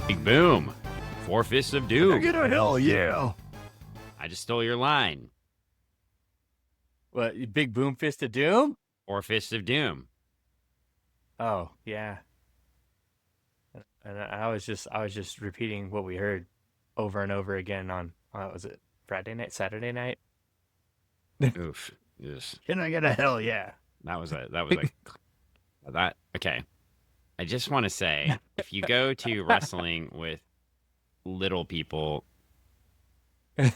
Big boom. 4 Fists of Can I Doom. get a hell yeah? I just stole your line. What, big boom fist of doom? 4 Fists of Doom. Oh, yeah. And I was just repeating what we heard over and over again on was it Friday night, Saturday night? Oof. Yes. Can I get a hell yeah? Okay. I just want to say, if you go to wrestling with little people, they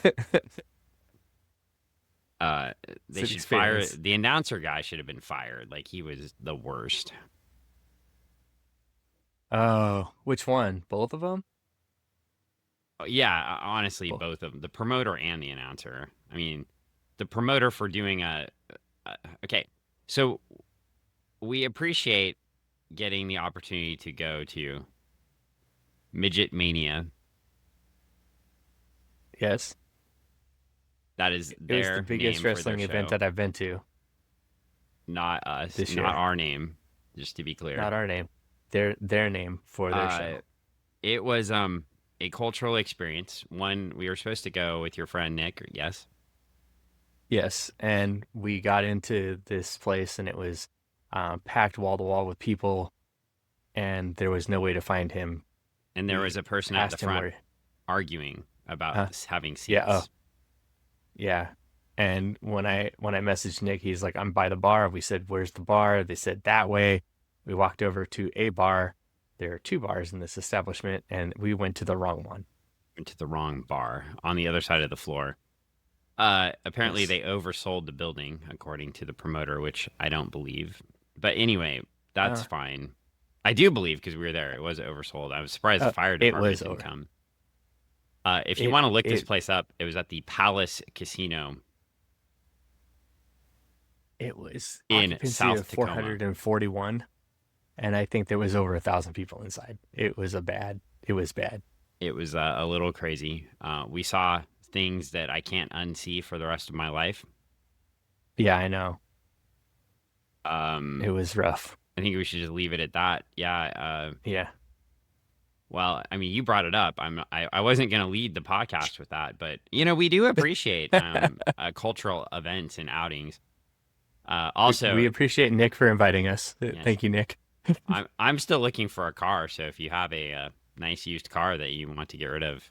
should fire the announcer guy. Should have been fired. Like, he was the worst. Oh, which one? Both of them? Yeah, honestly, both of them, the promoter and the announcer. I mean, the promoter for doing okay. So we appreciate getting the opportunity to go to Midget Mania. Yes. That is It was their the biggest name wrestling for their event show. that I've been to. Not us. This year. Not our name, just to be clear. Not our name. Their name for their show. It was a cultural experience. One, we were supposed to go with your friend Nick, yes? Yes, and we got into this place and it was packed wall to wall with people, and there was no way to find him. And there was a person at the front arguing about having seats. Yeah. Yeah. And when I messaged Nick, he's like, "I'm by the bar." We said, "Where's the bar?" They said, "That way." We walked over to a bar. There are 2 bars in this establishment, and we went to the wrong one. Went to the wrong bar on the other side of the floor. Apparently, they oversold the building, according to the promoter, which I don't believe. But anyway, that's fine. I do believe, because we were there. It was oversold. I was surprised the fire department didn't come. If you want to look this place up, it was at the Palace Casino. It was in South Tacoma. 441, and I think there was over 1,000 people inside. It was bad. It was a little crazy. We saw things that I can't unsee for the rest of my life. Yeah, I know. It was rough. I think we should just leave it at that. Yeah. Yeah. Well, I mean, you brought it up. I wasn't going to lead the podcast with that, but we do appreciate cultural events and outings. Also, we appreciate Nick for inviting us. Yes. Thank you, Nick. I'm still looking for a car, so if you have a nice used car that you want to get rid of,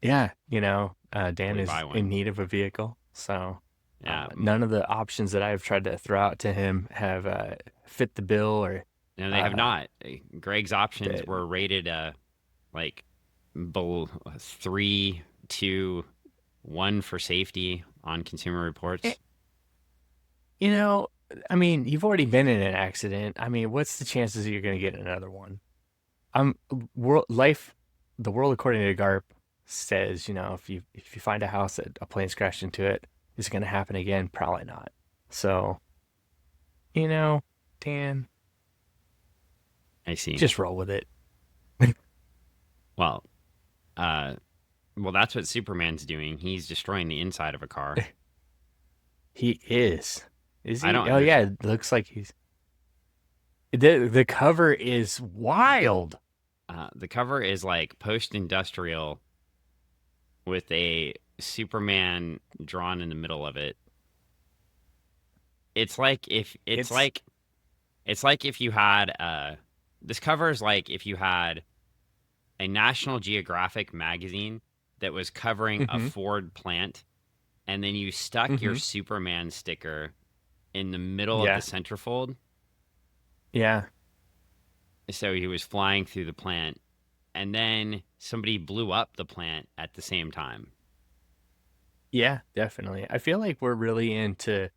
yeah, Dan is in need of a vehicle, so yeah, none of the options that I've tried to throw out to him have fit the bill, or no, they have not. Greg's options were rated like below 3, 2, 1 for safety on Consumer Reports. I mean, you've already been in an accident. I mean, what's the chances that you're going to get another one? The world according to Garp says, if you find a house that a plane's crashed into it, is it going to happen again? Probably not. So, Dan, I see. Just roll with it. Well, that's what Superman's doing. He's destroying the inside of a car. He is. Is he? Yeah, it looks like he's. The cover is wild. The cover is like post-industrial with a Superman drawn in the middle of it. It's like if you had this cover is like if you had a National Geographic magazine that was covering a Ford plant, and then you stuck your Superman sticker in the middle of the centerfold. Yeah. So he was flying through the plant, and then somebody blew up the plant at the same time. Yeah, definitely. I feel like we're really into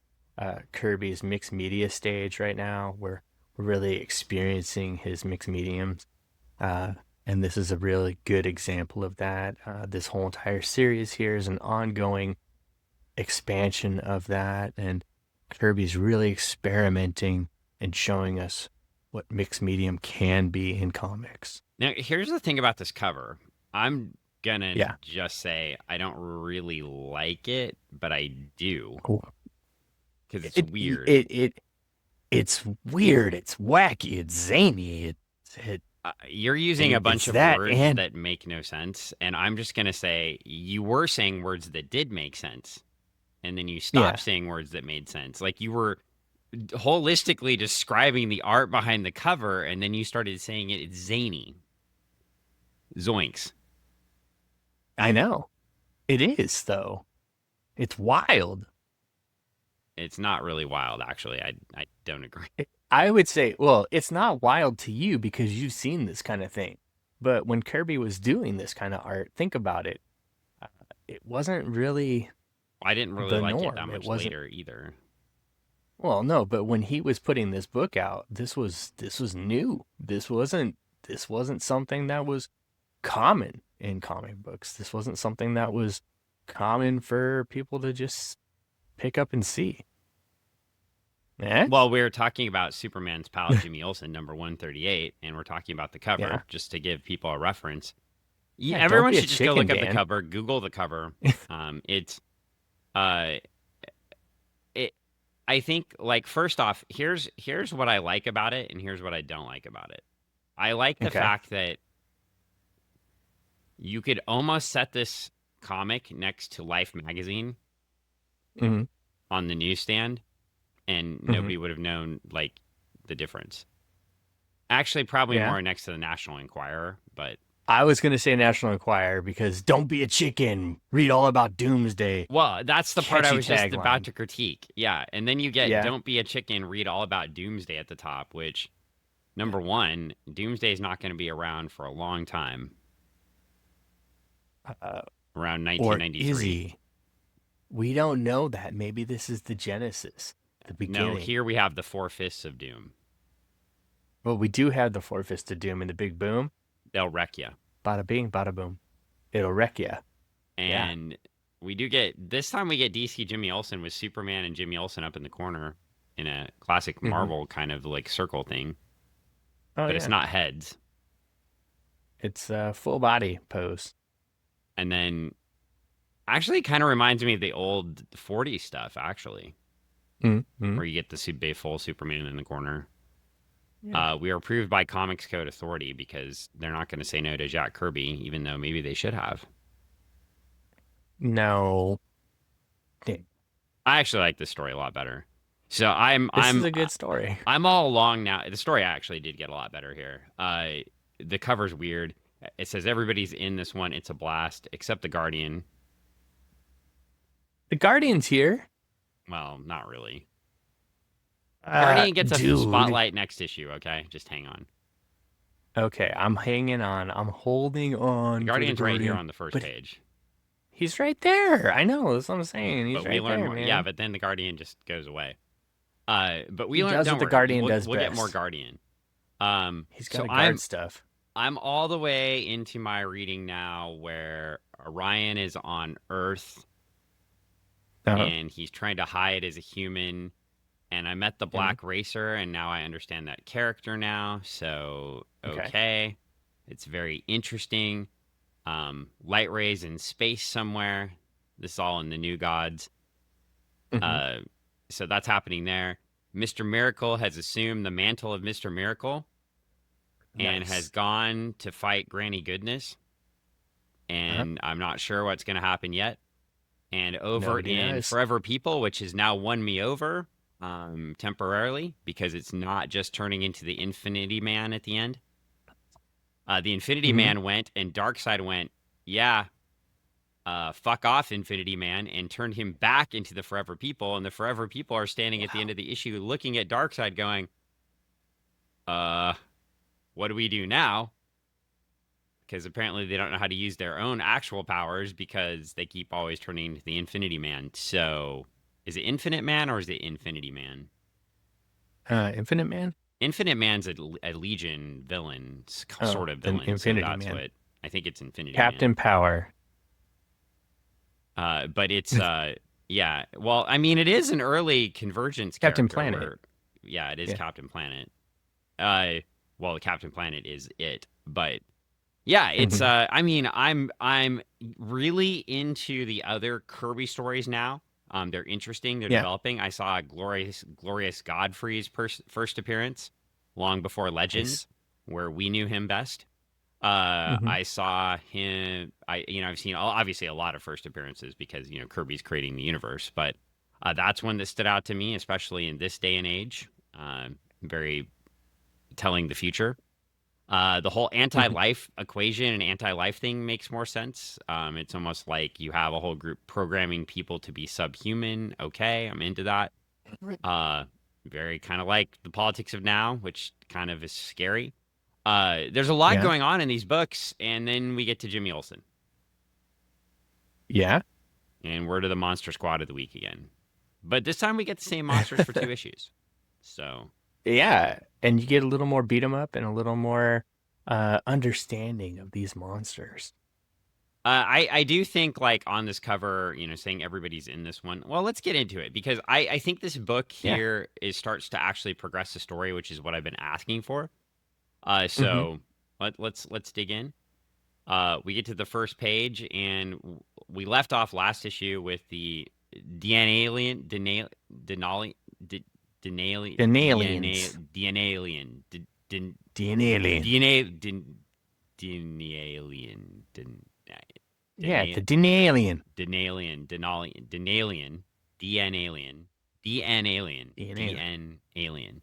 Kirby's mixed media stage right now. We're really experiencing his mixed mediums. And this is a really good example of that. This whole entire series here is an ongoing expansion of that, and Kirby's really experimenting and showing us what mixed medium can be in comics. Now, here's the thing about this cover. I'm gonna just say I don't really like it, but I do. Because it's weird. It's weird. It's wacky. It's zany. You're using a bunch It's of that, words and that make no sense, and I'm just gonna say you were saying words that did make sense, and then you stopped Yeah, saying words that made sense. Like you were holistically describing the art behind the cover, and then you started saying it's zany. Zoinks. I know. It is, though. It's wild. It's not really wild, actually. I don't agree. I would say, well, it's not wild to you because you've seen this kind of thing. But when Kirby was doing this kind of art, think about it. Uh, it wasn't really I didn't really the like it that norm. It much wasn't. later either. Well, no, but when he was putting this book out, this was new. This wasn't something that was common in comic books. This wasn't something that was common for people to just pick up and see. Eh? Well, we were talking about Superman's pal Jimmy Olsen, number 138, and we're talking about the cover Yeah. just to give people a reference. Yeah, don't Everyone be a should just go chicken, look up the Dan. cover, Google the cover. It's uh it I think like first off, here's what I like about it and here's what I don't like about it. I like the Okay. fact that you could almost set this comic next to Life magazine hmm on the newsstand and hmm nobody would have known like the difference. Actually, probably Yeah. more next to the National Enquirer, but I was gonna say National Enquirer because don't be a chicken. Read all about Doomsday. well, that's the part I Catchy was just about tagline. to critique. Yeah, and then you get Yeah. "Don't be a chicken, read all about Doomsday" at the top, which number one, Doomsday is not going to be around for a long time. Around Or is 1993. he? We don't know that. Maybe this is the genesis, the No, beginning. here we have the Four Fists of Doom. Well, we do have the Four Fists of Doom in the Big Boom. They'll wreck you. Bada bing, bada boom. It'll wreck ya. Yeah. And we do get this time we get DC Jimmy Olsen with Superman and Jimmy Olsen up in the corner in a classic Marvel kind of like circle thing, Oh but yeah. it's not heads. It's a full body pose. And then actually kind of reminds me of the old 40s stuff actually, Mm-hmm. where you get the full Superman in the corner. Yeah. We are approved by Comics Code Authority because they're not going to say no to Jack Kirby, even though maybe they should have. No. I actually like this story a lot better. So This is a good story. I'm all along now. The story actually did get a lot better here. The cover's weird. It says everybody's in this one. It's a blast, except the Guardian. The Guardian's here. Well, not really. Guardian gets a dude. spotlight next issue. Okay, just hang on. Okay, I'm hanging on. I'm holding on. The for Guardian's right here Guardian. on the first But page. He's right there. I know. That's what I'm saying. He's But right we learn there, more. man. Yeah, but then the Guardian just goes away. But we He learn. does Don't what the worry, Guardian we'll, does We'll get more best. Guardian. He's So got to guard stuff. I'm all the way into my reading now, where Orion is on Earth Uh-huh. and he's trying to hide as a human. And I met the Black Racer, and now I understand that character now. So okay. It's very interesting. Light rays in space somewhere. This is all in the New Gods. So that's happening there. Mr. Miracle has assumed the mantle of Mr. Miracle and Nice. has gone to fight Granny Goodness. And I'm not sure what's going to happen yet. And over Nobody in knows. Forever People, which has now won me over temporarily because it's not just turning into the Infinity Man at the end. The Infinity Man went and Darkseid went, yeah, fuck off, Infinity Man, and turned him back into the Forever People. And the Forever People are standing at the end of the issue looking at Darkseid going, what do we do now? Because apparently they don't know how to use their own actual powers because they keep always turning into the Infinity Man. So is it Infinite Man or is it Infinity Man? Infinite Man? Infinite Man's a Legion villain, sort of then villain. Infinity so that's Man. what I think it's Infinity Captain Power. Man. But it's yeah. Well, I mean, it is an early Convergence Captain character Planet. yeah, it is Yeah. Captain Planet. Well, the Captain Planet is it, but yeah, it's I mean, I'm really into the other Kirby stories now. They're interesting. They're developing. I saw Glorious Godfrey's first appearance long before Legends. where we knew him best. Mm-hmm. I saw him. I've seen obviously a lot of first appearances because Kirby's creating the universe, but that's one that stood out to me, especially in this day and age. Very telling the future. The whole anti-life equation and anti-life thing makes more sense. It's almost like you have a whole group programming people to be subhuman. Okay, I'm into that. Uh, Very kind of like the politics of now, which kind of is scary. There's a lot Yeah. going on in these books, and then we get to Jimmy Olsen, Yeah. and we're to the Monster Squad of the week again. But this time we get the same monsters for 2 issues. So Yeah. And you get a little more beat 'em up and a little more understanding of these monsters. I do think like on this cover, saying everybody's in this one. Well, let's get into it because I think this book Yeah. here starts to actually progress the story, which is what I've been asking for. Mm-hmm. So let's dig in. We get to the first page, and we left off last issue with the D.N.Alien, D.N.Alien, D.N.Alien, D.N.Aliens. D.N.Alien, D.N.Alien. D.N.Alien, Yeah, the D.N.Alien. D.N.Alien, D.N.Alien, D.N.Alien, D.N.Alien, D.N.Alien.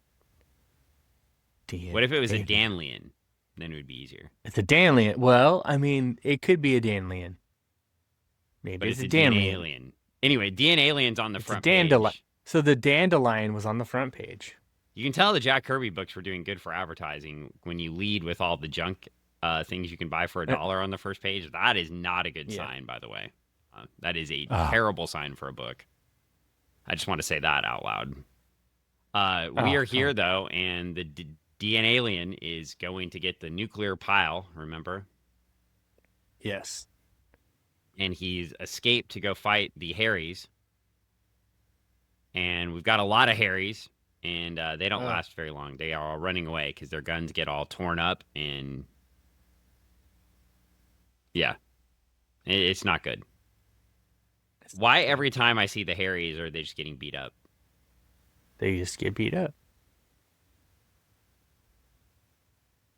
What if it was a Danlian? Then it would be easier. It's a Danlian. Well, I mean, it could be a Danlian. Maybe But it's a a Danlian. D.N.Alien. Anyway, D.N.Alien's on the It's a front dandelion. page. So the dandelion was on the front page. You can tell the Jack Kirby books were doing good for advertising when you lead with all the junk things you can buy for $1 on the first page. That is not a good sign, by the way. That is a terrible sign for a book. I just want to say that out loud. We are here, though, and the D.N.Alien is going to get the nuclear pile, remember? Yes. And he's escaped to go fight the Harrys. And we've got a lot of Harrys, and they don't last very long. They are all running away because their guns get all torn up, and yeah, it's not good. Why every time I see the Harrys are they just getting beat up? They just get beat up.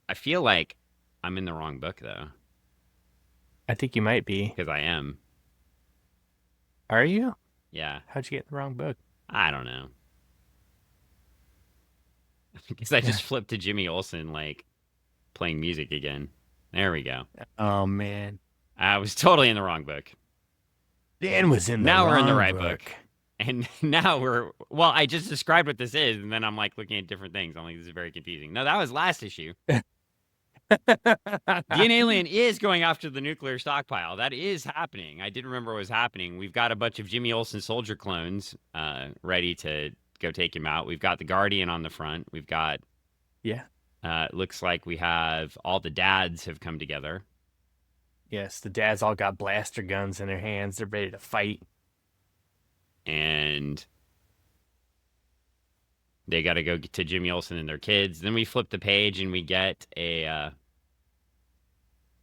I feel like I'm in the wrong book, though. I think you might be. Because I am. Are you? Yeah. How'd you get in the wrong book? I don't know. Because I just flipped to Jimmy Olsen, like, playing music again. There we go. Oh, man. I was totally in the wrong book. Dan was in the now wrong we're in the right book. And now well, I just described what this is, and then I'm like looking at different things. I'm like, this is very confusing. No, that was last issue. D.N.Alien is going after the nuclear stockpile. That is happening. I did remember what was happening. We've got a bunch of Jimmy Olsen soldier clones ready to go take him out. We've got the Guardian on the front. We've got... Yeah. Looks like we have all the dads have come together. Yes, the dads all got blaster guns in their hands. They're ready to fight. And they got to go to Jimmy Olsen and their kids. Then we flip the page and we get a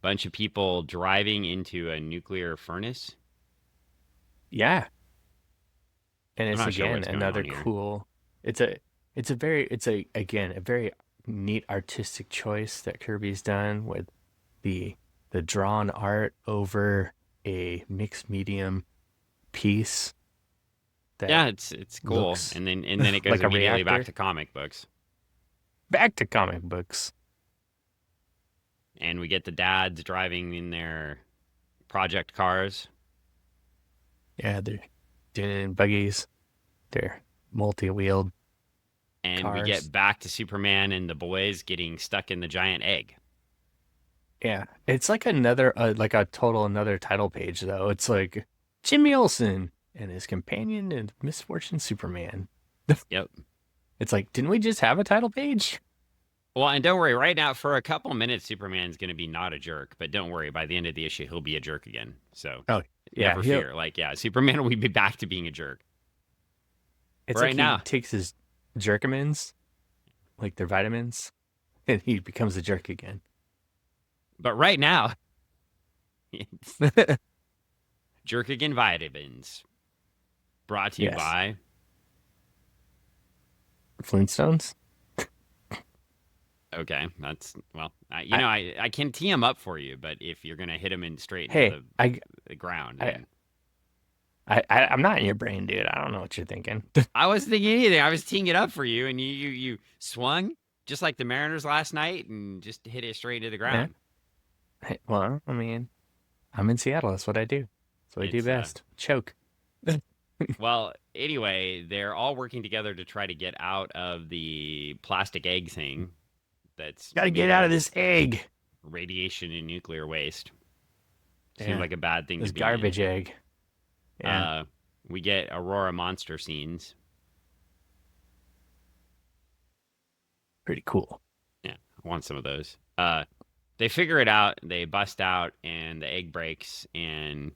bunch of people driving into a nuclear furnace. Yeah. And it's again another cool. It's a very neat artistic choice that Kirby's done with the drawn art over a mixed medium piece. Yeah, it's cool. And then it goes like immediately back to comic books. Back to comic books. And we get the dads driving in their project cars. Yeah, they're doing it in buggies. They're multi-wheeled And cars. We get back to Superman and the boys getting stuck in the giant egg. Yeah, it's like another title page though. It's like Jimmy Olsen and his companion in Misfortune Superman. Yep. It's like, didn't we just have a title page? Well, and don't worry, right now, for a couple minutes, Superman's going to be not a jerk. But don't worry, by the end of the issue, he'll be a jerk again. So never fear. Like, Superman will be back to being a jerk. It's right like now. He takes his Jerkimins, like their vitamins, and he becomes a jerk again. But right now, it's Jerk Again Vitamins. Brought to you by Flintstones. Okay, that's I can tee him up for you, but if you're gonna hit him in straight into Hey, the ground, I, then I'm not in your brain, dude. I don't know what you're thinking. I wasn't thinking anything. I was teeing it up for you, and you swung just like the Mariners last night, and just hit it straight into the Yeah. ground. Hey, well, I mean, I'm in Seattle. That's what I do. That's what I do It's best. Choke. well, anyway, they're all working together to try to get out of the plastic egg thing that's Gotta made get out of this egg. radiation and nuclear waste. Seems Yeah. like a bad thing This to be garbage in. egg. Yeah. We get Aurora monster scenes. Pretty cool. Yeah, I want some of those. They figure it out. They bust out, and the egg breaks, and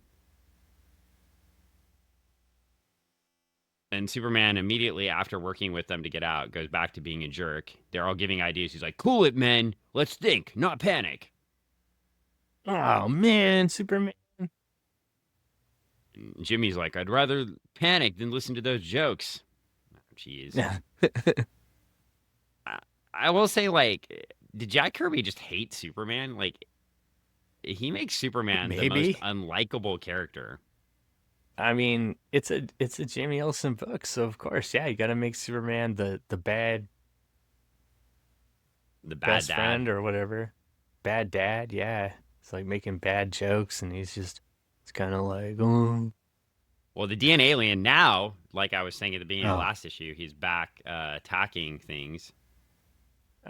Superman immediately after working with them to get out goes back to being a jerk. They're all giving ideas. He's like, "Cool it, men. Let's think, not panic." Oh man, Superman. And Jimmy's like, "I'd rather panic than listen to those jokes." Jeez. I will say, like, did Jack Kirby just hate Superman? Like, he makes Superman the most Maybe. unlikable character. I mean, it's a Jimmy Olsen book, so of course, yeah, you got to make Superman the bad The bad best dad. friend or whatever. Bad dad, yeah. It's like making bad jokes, and it's kind of like, oh. Well, the D.N.Alien now, like I was saying at the beginning of the Oh. last issue, he's back attacking things.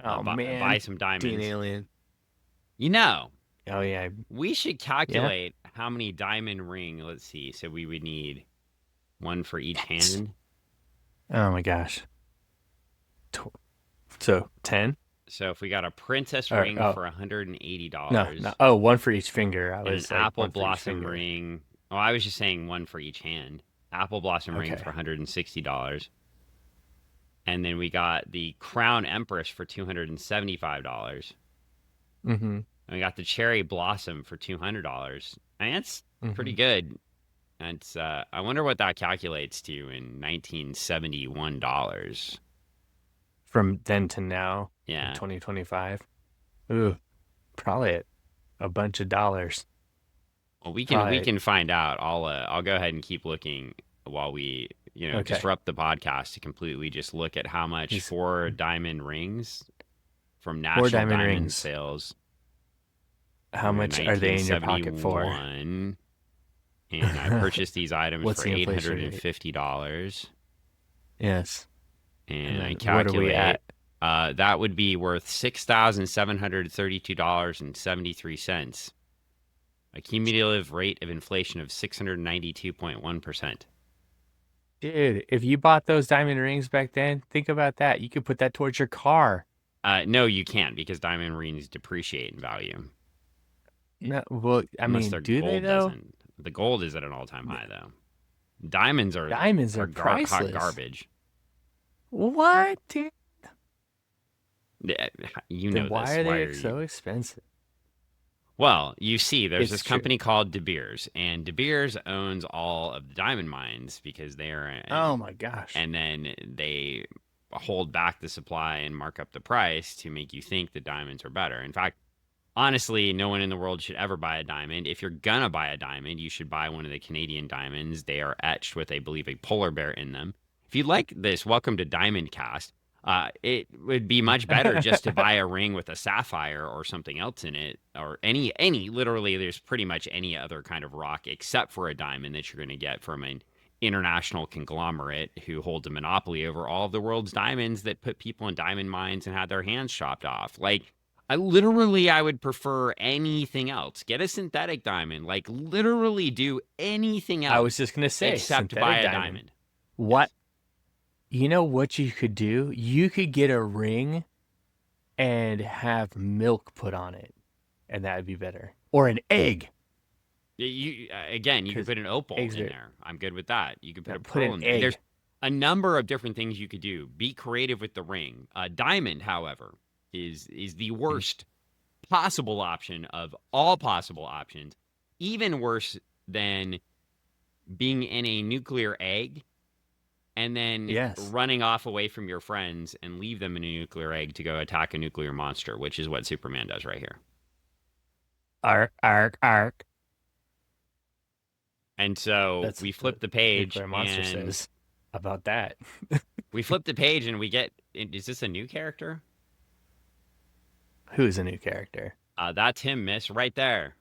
Oh man, Buy some diamonds. D.N.Alien. You know, Oh yeah, we should calculate how many diamond ring. Let's see. So we would need one for each hand. oh my gosh. So 10? So if we got a princess Or- ring oh. for $180, No. Oh, one for each finger. I and was an like, apple one for each blossom finger. ring. Oh, I was just saying one for each hand. Apple blossom ring Okay. for $160. And then we got the Crown Empress for $275. Mm-hmm. And we got the Cherry Blossom for $200. And that's pretty good. And it's, I wonder what that calculates to in $1971. From then to now, Yeah. in 2025. Ooh, probably a bunch of dollars. Well, we can find out. I'll go ahead and keep looking while we Okay. disrupt the podcast to completely just look at how much These- 4 diamond rings from National diamond Diamond rings. sales. How much are they in your pocket for? 1971. And I purchased these items What's for the inflation rate? $850. Yes. And I then calculate what are we at? that would be worth $6,732.73. A cumulative rate of inflation of 692.1%. Dude, if you bought those diamond rings back then, think about that. You could put that towards your car. No, you can't because diamond rings depreciate in value. No, well, I Unless mean, their do they gold though? doesn't. The gold is at an all-time high though. Diamonds are Diamonds are hot priceless. garbage. What? Dude? Yeah, you Then know why this. are they are so expensive? Well, you see, there's It's this true. company called De Beers, and De Beers owns all of the diamond mines because they are. Oh my gosh. And then they hold back the supply and mark up the price to make you think the diamonds are better. In fact, honestly, no one in the world should ever buy a diamond. If you're gonna buy a diamond, you should buy one of the Canadian diamonds. They are etched with, I believe, a polar bear in them. If you like this, welcome to Diamond Cast. It would be much better just to buy a ring with a sapphire or something else in it, or any literally. There's pretty much any other kind of rock except for a diamond that you're going to get from an international conglomerate who holds a monopoly over all of the world's diamonds that put people in diamond mines and had their hands chopped off. Like, I would prefer anything else. Get a synthetic diamond. Like, literally do anything else. I was just gonna say except synthetic buy a diamond. diamond. What? You know what you could do? You could get a ring and have milk put on it, and that would be better. Or an egg. You again, you could 'Cause put an opal eggs in are- there. I'm good with that. You could put Yeah, a put pearl an in there. egg. There's a number of different things you could do. Be creative with the ring. Diamond, however, is the worst possible option of all possible options. Even worse than being in a nuclear egg and then Yes. running off away from your friends and leave them in a nuclear egg to go attack a nuclear monster, which is what Superman does right here. Arc, arc, arc. And so That's we what flip the page Nuclear Monster and says about that. we flip the page and we get, is this a new character? Who's a new character? That's him, miss, right there.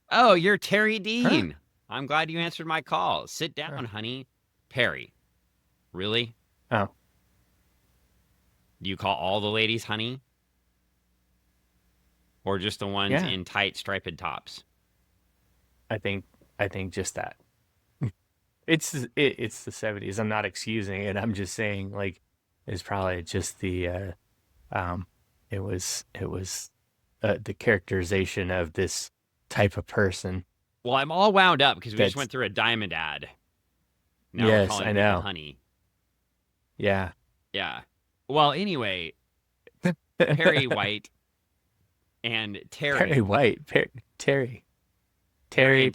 Oh, you're Terry Dean. I'm glad you answered my call. Sit down, honey. Perry. Really? Oh. Do you call all the ladies honey? Or just the ones in tight striped tops? I think just that. It's the 70s. I'm not excusing it. I'm just saying, like, it's probably just the it was the characterization of this type of person. Well, I'm all wound up because we just went through a diamond ad. Now we're calling I people know. honey. Yeah. Yeah. Well, anyway, Perry White and Terry. Perry White. Terry. Perry and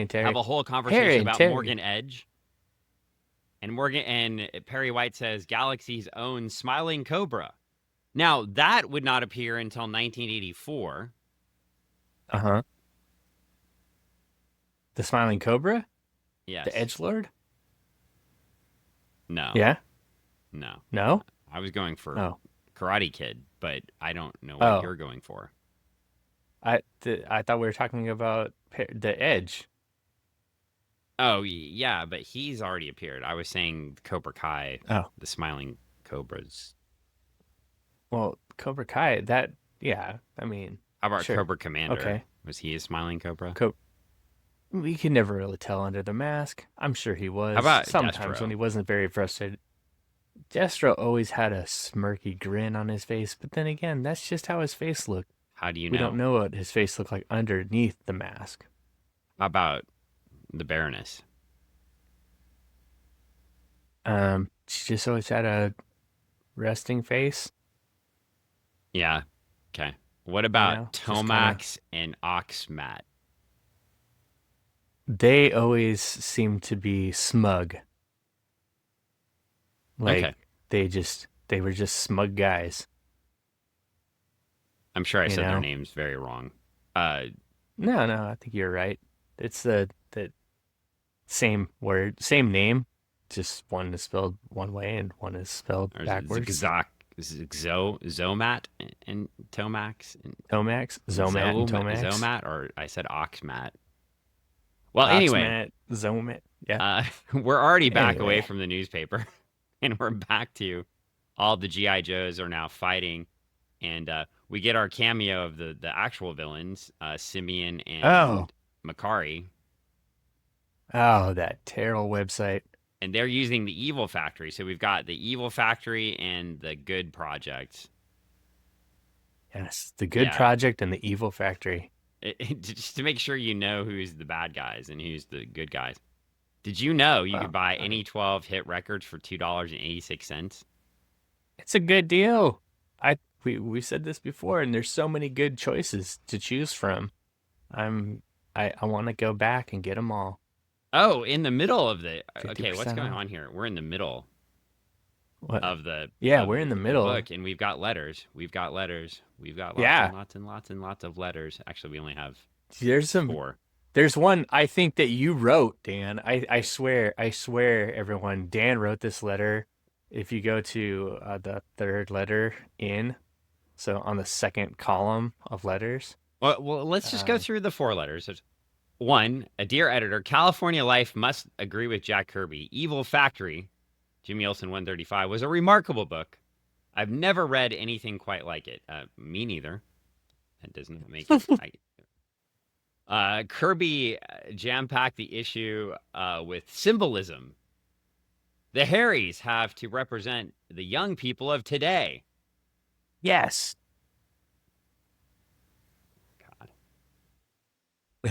Terry have a whole conversation Harry about Terry. Morgan Edge. And Perry White says Galaxy's own Smiling Cobra. Now, that would not appear until 1984. Uh-huh. The Smiling Cobra? Yes. The Edgelord? No. Yeah? No. No? I was going for Karate Kid, but I don't know what you're going for. I thought we were talking about the Edge. Oh, yeah, but he's already appeared. I was saying Cobra Kai, the Smiling Cobras. Well, Cobra Kai, I mean... How about sure. Cobra Commander? Okay. Was he a Smiling Cobra? We could never really tell under the mask. I'm sure he was. How about sometimes Destro? when he wasn't very frustrated. Destro always had a smirky grin on his face, but then again, that's just how his face looked. How do you know? We don't know what his face looked like underneath the mask. How about the Baroness? She just always had a resting face. Yeah. Okay. What about Tomax kinda... and Oxmat? They always seem to be smug. Like they were just smug guys. I'm sure I said their names very wrong. No, I think you're right. It's the same word, same name, just one is spelled one way and one is spelled backwards. Zomat and Tomax. Tomax? Zomat and Tomax? Zomat, or I said Oxmat. Well, Oxmat, anyway. Zomat, yeah. We're already back away from the newspaper, and we're back to all the G.I. Joes are now fighting, and we get our cameo of the actual villains, Simeon and Makari. Oh, that terrible website. And they're using the Evil Factory. So we've got the Evil Factory and the Good Project. Yes, the Good Project and the Evil Factory. Just to make sure you know who's the bad guys and who's the good guys. Did you know you could buy any 12 hit records for $2.86? It's a good deal. We said this before, and there's so many good choices to choose from. I want to go back and get them all. Oh, in the middle of the... Okay, what's going off. on here? We're in the middle of the... Yeah, we're in the middle. Book, and we've got letters. We've got lots and lots of letters. Actually, we only have four. There's one I think that you wrote, Dan. I swear, everyone. Dan wrote this letter. If you go to the third letter in, so on the second column of letters. Well, let's just go through the four letters. One, a dear editor, California Life must agree with Jack Kirby. Evil Factory, Jimmy Olsen 135, was a remarkable book. I've never read anything quite like it. Me neither. That doesn't make it. Kirby jam-packed the issue with symbolism. The Harrys have to represent the young people of today. Yes.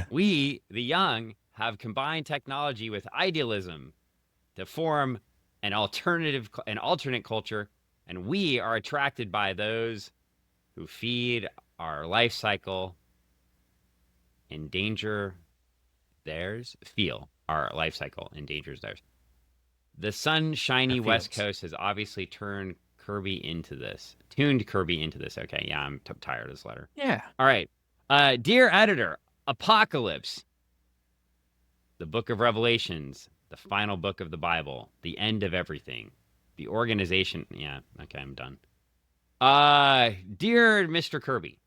We, the young, have combined technology with idealism to form an alternate culture, and we are attracted by those who feed our life cycle, endanger theirs, feel our life cycle endangers theirs. The sunshiny West Coast has obviously tuned Kirby into this. Okay, yeah, I'm tired of this letter. Yeah. All right. Dear editor, Apocalypse, the book of Revelations, the final book of the Bible, the end of everything, the organization. Yeah, okay, I'm done. Dear Mr. Kirby,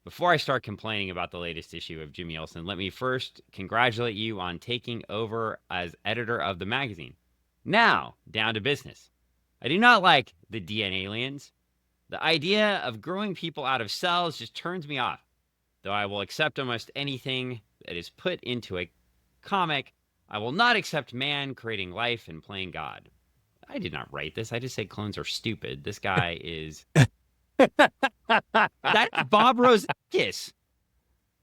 before I start complaining about the latest issue of Jimmy Olsen, let me first congratulate you on taking over as editor of the magazine. Now, down to business. I do not like the D.N.Aliens. The idea of growing people out of cells just turns me off, though I will accept almost anything that is put into a comic. I will not accept man creating life and playing God. I did not write this. I just say clones are stupid. This guy is... That's Bob Rozakis.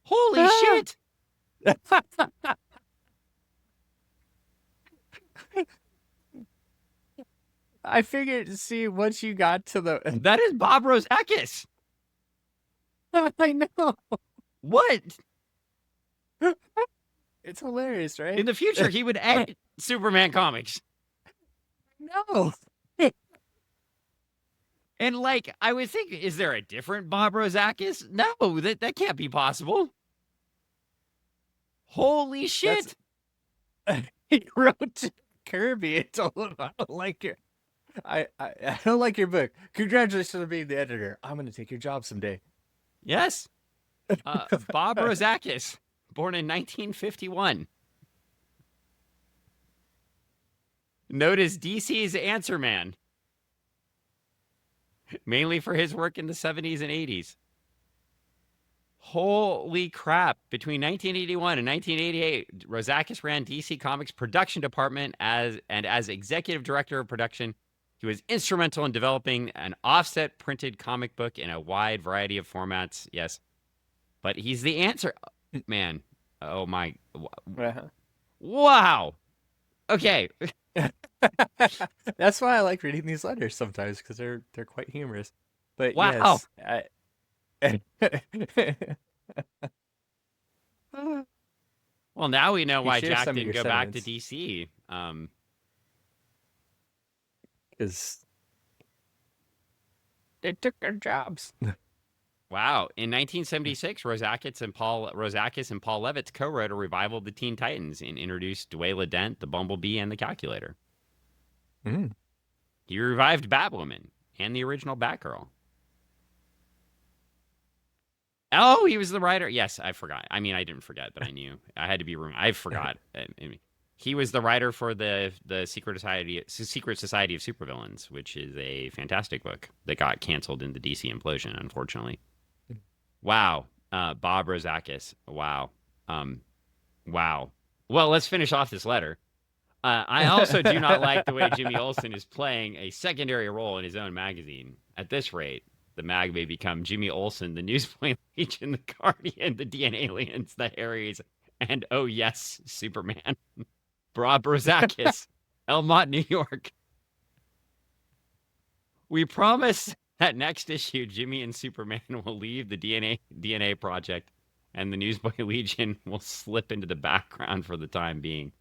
Holy shit. I figured, see, once you got to the... That is Bob Rozakis. I know. What? It's hilarious, right? In the future, he would edit Superman comics. No. And, like, I would think, is there a different Bob Rozakis? No, that can't be possible. Holy shit. He wrote to Kirby and told him, I don't like your... I don't like your book. Congratulations on being the editor. I'm going to take your job someday. Yes. Bob Rozakis, born in 1951. Known as DC's Answer Man. Mainly for his work in the 70s and 80s. Holy crap. Between 1981 and 1988, Rozakis ran DC Comics production department as executive director of production. He was instrumental in developing an offset printed comic book in a wide variety of formats. Yes. But he's the answer. Man. Oh, my. Wow. Okay. That's why I like reading these letters sometimes, because they're quite humorous. But wow. Yes. Well, now we know why Jack some of didn't your go back to sentiments. DC. Because they took their jobs. Wow. In 1976, Rozakis and Paul Levitz co-wrote a revival of the Teen Titans and introduced Dwayne Dent, the Bumblebee, and the Calculator. Mm. He revived Batwoman and the original Batgirl. Oh, he was the writer. Yes, I forgot. I mean, I didn't forget, but I knew. I had to be I forgot. I mean, he was the writer for the Secret Society of Supervillains, which is a fantastic book that got canceled in the DC implosion, unfortunately. Wow. Bob Rozakis. Wow. Wow. Well, let's finish off this letter. I also do not like the way Jimmy Olsen is playing a secondary role in his own magazine. At this rate, the mag may become Jimmy Olsen, the Newsboy Legion, the Guardian, the D.N.Aliens, the Harrys, and oh yes, Superman. Bob Rozakis, Elmont, New York. We promise that next issue, Jimmy and Superman will leave the DNA project, and the Newsboy Legion will slip into the background for the time being.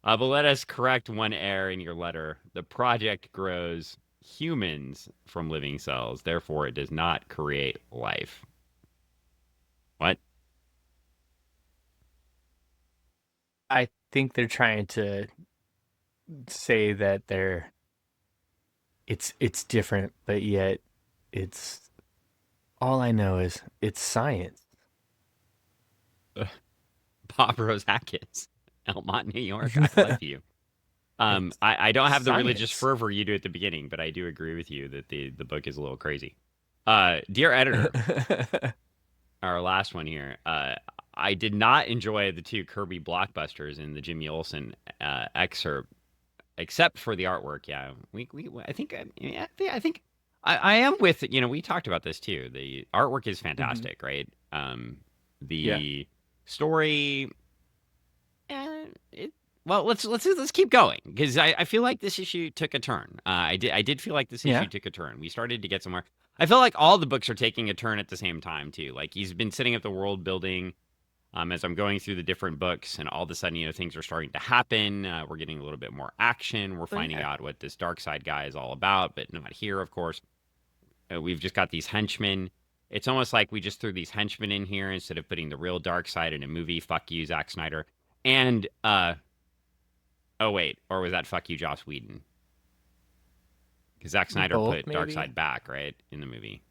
But let us correct one error in your letter. The project grows humans from living cells. Therefore, it does not create life. What? I think they're trying to say that it's different, but yet it's all I know is it's science. Bob Rozakis, Elmont, New York. I love you. I don't have the religious fervor you do at the beginning, but I do agree with you that the book is a little crazy. Dear editor, our last one here. I did not enjoy the two Kirby blockbusters in the Jimmy Olsen excerpt, except for the artwork. Yeah, I think I am with, we talked about this too. The artwork is fantastic, right? The story, well, let's keep going, because I feel like this issue took a turn. I did feel like this issue took a turn. We started to get somewhere. I feel like all the books are taking a turn at the same time too. Like, he's been setting up the world building. As I'm going through the different books, and all of a sudden, things are starting to happen. We're getting a little bit more action. We're finding out what this dark side guy is all about, but not here, of course. We've just got these henchmen. It's almost like we just threw these henchmen in here instead of putting the real dark side in a movie. Fuck you, Zack Snyder. And, oh, wait. Or was that fuck you, Joss Whedon? Because Zack Snyder put dark side back, right, in the movie.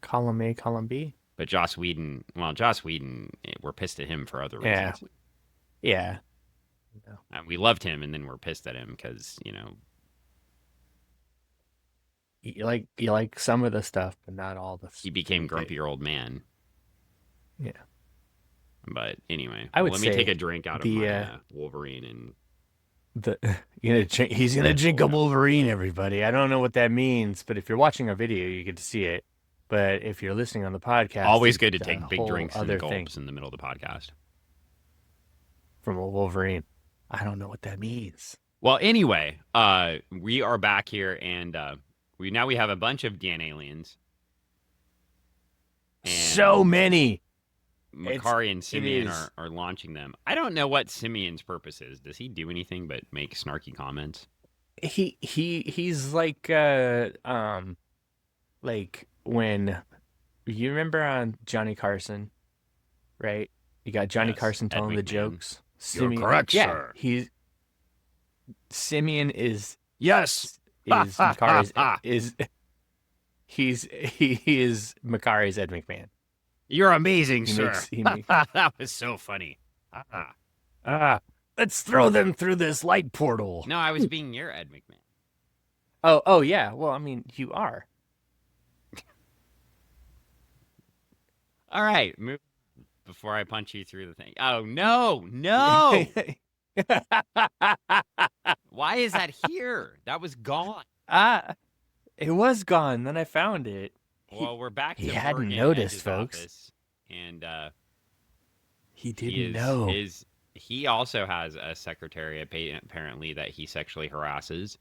Column A, column B. But Joss Whedon, we're pissed at him for other reasons. Yeah. We loved him, and then we're pissed at him because, You like some of the stuff, but not all the stuff. He became grumpy old man. Yeah. But anyway, let me take a drink out of my Wolverine and he's gonna drink a Wolverine, everybody. I don't know what that means, but if you're watching our video, you get to see it. But if you're listening on the podcast, always good to take big drinks and gulps in the middle of the podcast. From a Wolverine. I don't know what that means. Well, anyway, we are back here, and we have a bunch of D.N.Aliens. So many. Makari and Simeon are launching them. I don't know what Simeon's purpose is. Does he do anything but make snarky comments? He's like when you remember on Johnny Carson, right? You got Johnny Carson telling the jokes. You're correct, sir. Simeon is Makari's he is Makari's Ed McMahon. You're amazing, sir. That was so funny. Let's throw them through this light portal. No, I was being your Ed McMahon. Oh yeah. Well, I mean, you are. All right, move before I punch you through the thing. Oh no! Why is that here? That was gone. It was gone. Then I found it. Well, we're back to he hadn't noticed, folks. Office, and he didn't know. He also has a secretary apparently that he sexually harasses.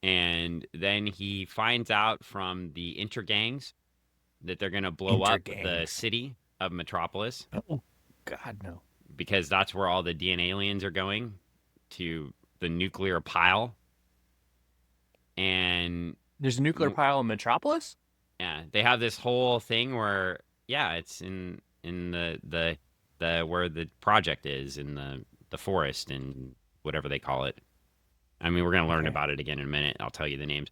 And then he finds out from the intergangs that they're going to blow up the city of Metropolis. Oh, God, no. Because that's where all the D.N.Aliens are going, to the nuclear pile. And there's a nuclear pile in Metropolis? Yeah, they have this whole thing where, it's in the where the project is, in the forest and whatever they call it. I mean, we're going to learn about it again in a minute. I'll tell you the names.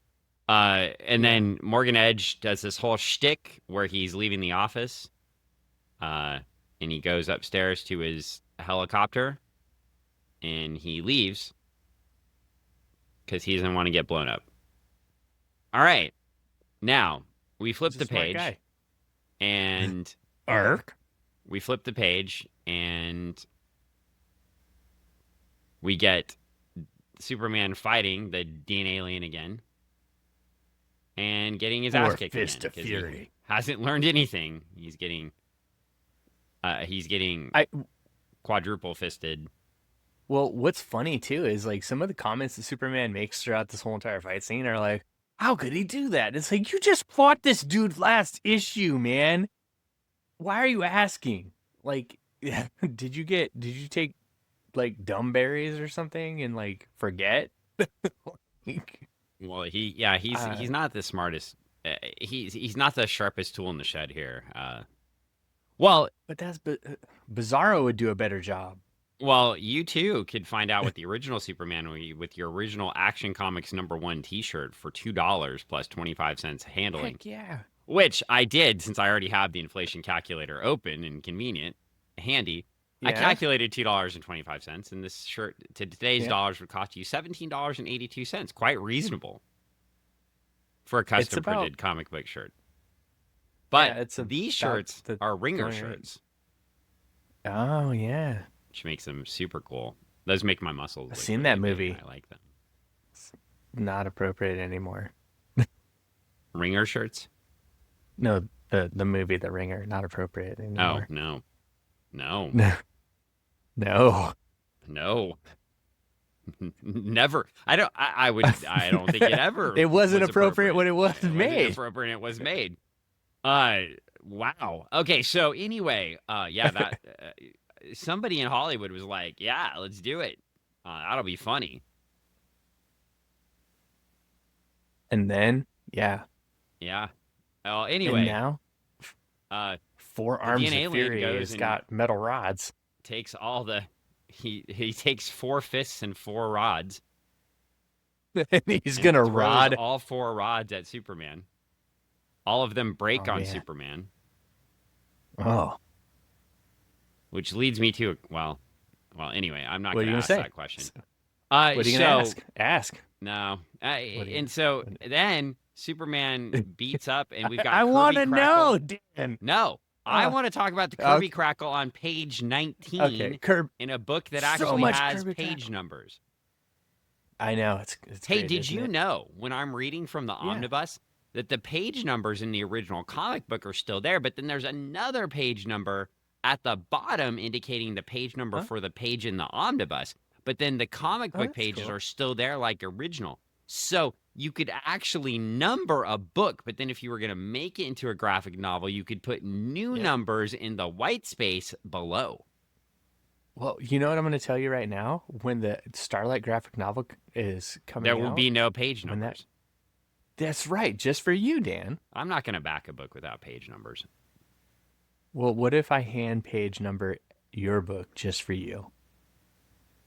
And then Morgan Edge does this whole shtick where he's leaving the office. And he goes upstairs to his helicopter. And he leaves. Because he doesn't want to get blown up. All right. Now, we flip the page. And... We flip the page. And... we get... Superman fighting the D.N.Alien again, and getting his ass kicked Fist of Fury. He hasn't learned anything. He's getting quadruple fisted. Well, what's funny too is like some of the comments that Superman makes throughout this whole entire fight scene are like, "How could he do that?" It's like, you just fought this dude last issue, man. Why are you asking? Like, did you take like dumb berries or something and like forget? Well, he's not the smartest. He's not the sharpest tool in the shed here. Well, but that's Bizarro would do a better job. Well, you too could find out what the original Superman with your original Action Comics #1 T-shirt for $2 plus 25 cents handling. Heck yeah. Which I did, since I already have the inflation calculator open and convenient, handy. Yeah. I calculated $2.25, and this shirt to today's dollars would cost you $17.82. Quite reasonable for a custom printed comic book shirt. But these shirts are ringer shirts. Oh yeah, which makes them super cool. Those make my muscles. I've seen that movie. I like them. It's not appropriate anymore. Ringer shirts? No, the movie The Ringer, not appropriate anymore. Oh no. No. No. Never. I don't think it ever. It wasn't appropriate when it was made. Appropriate when it was made. Wow. Okay, so anyway, yeah, that somebody in Hollywood was like, "Yeah, let's do it. That'll be funny." And then, yeah. Yeah. Well, And anyway, now, uh, Four the Arms DNA of alien Fury goes has and got metal rods. takes all the he takes 4 fists and 4 rods And he's and gonna throws rod. all 4 rods at Superman. All of them break Oh on man. Superman, Oh, which leads me to well, anyway, I'm not what are going you to gonna ask say? that question. What are you gonna So ask? Ask. no, What are you? and so then Superman beats up, and we've got I want Kirby to Crackle. know, Dan. No, I want to talk about the Kirby Okay. Crackle on page 19 Okay. in a book that So actually much has Kirby page Crackle. numbers. I know it's Hey, great, did isn't you it? know when I'm reading from the Yeah. Omnibus that the page numbers in the original comic book are still there, but then there's another page number at the bottom indicating the page number Huh? for the page in the Omnibus, but then the comic Oh, book that's pages cool. are still there like original. So you could actually number a book, but then if you were going to make it into a graphic novel, you could put new Yeah. numbers in the white space below. Well, you know what I'm going to tell you right now? When the Starlight graphic novel is coming There will out, be no page when numbers. that's right, just for you, Dan. I'm not going to back a book without page numbers. Well, what if I hand page number your book just for you?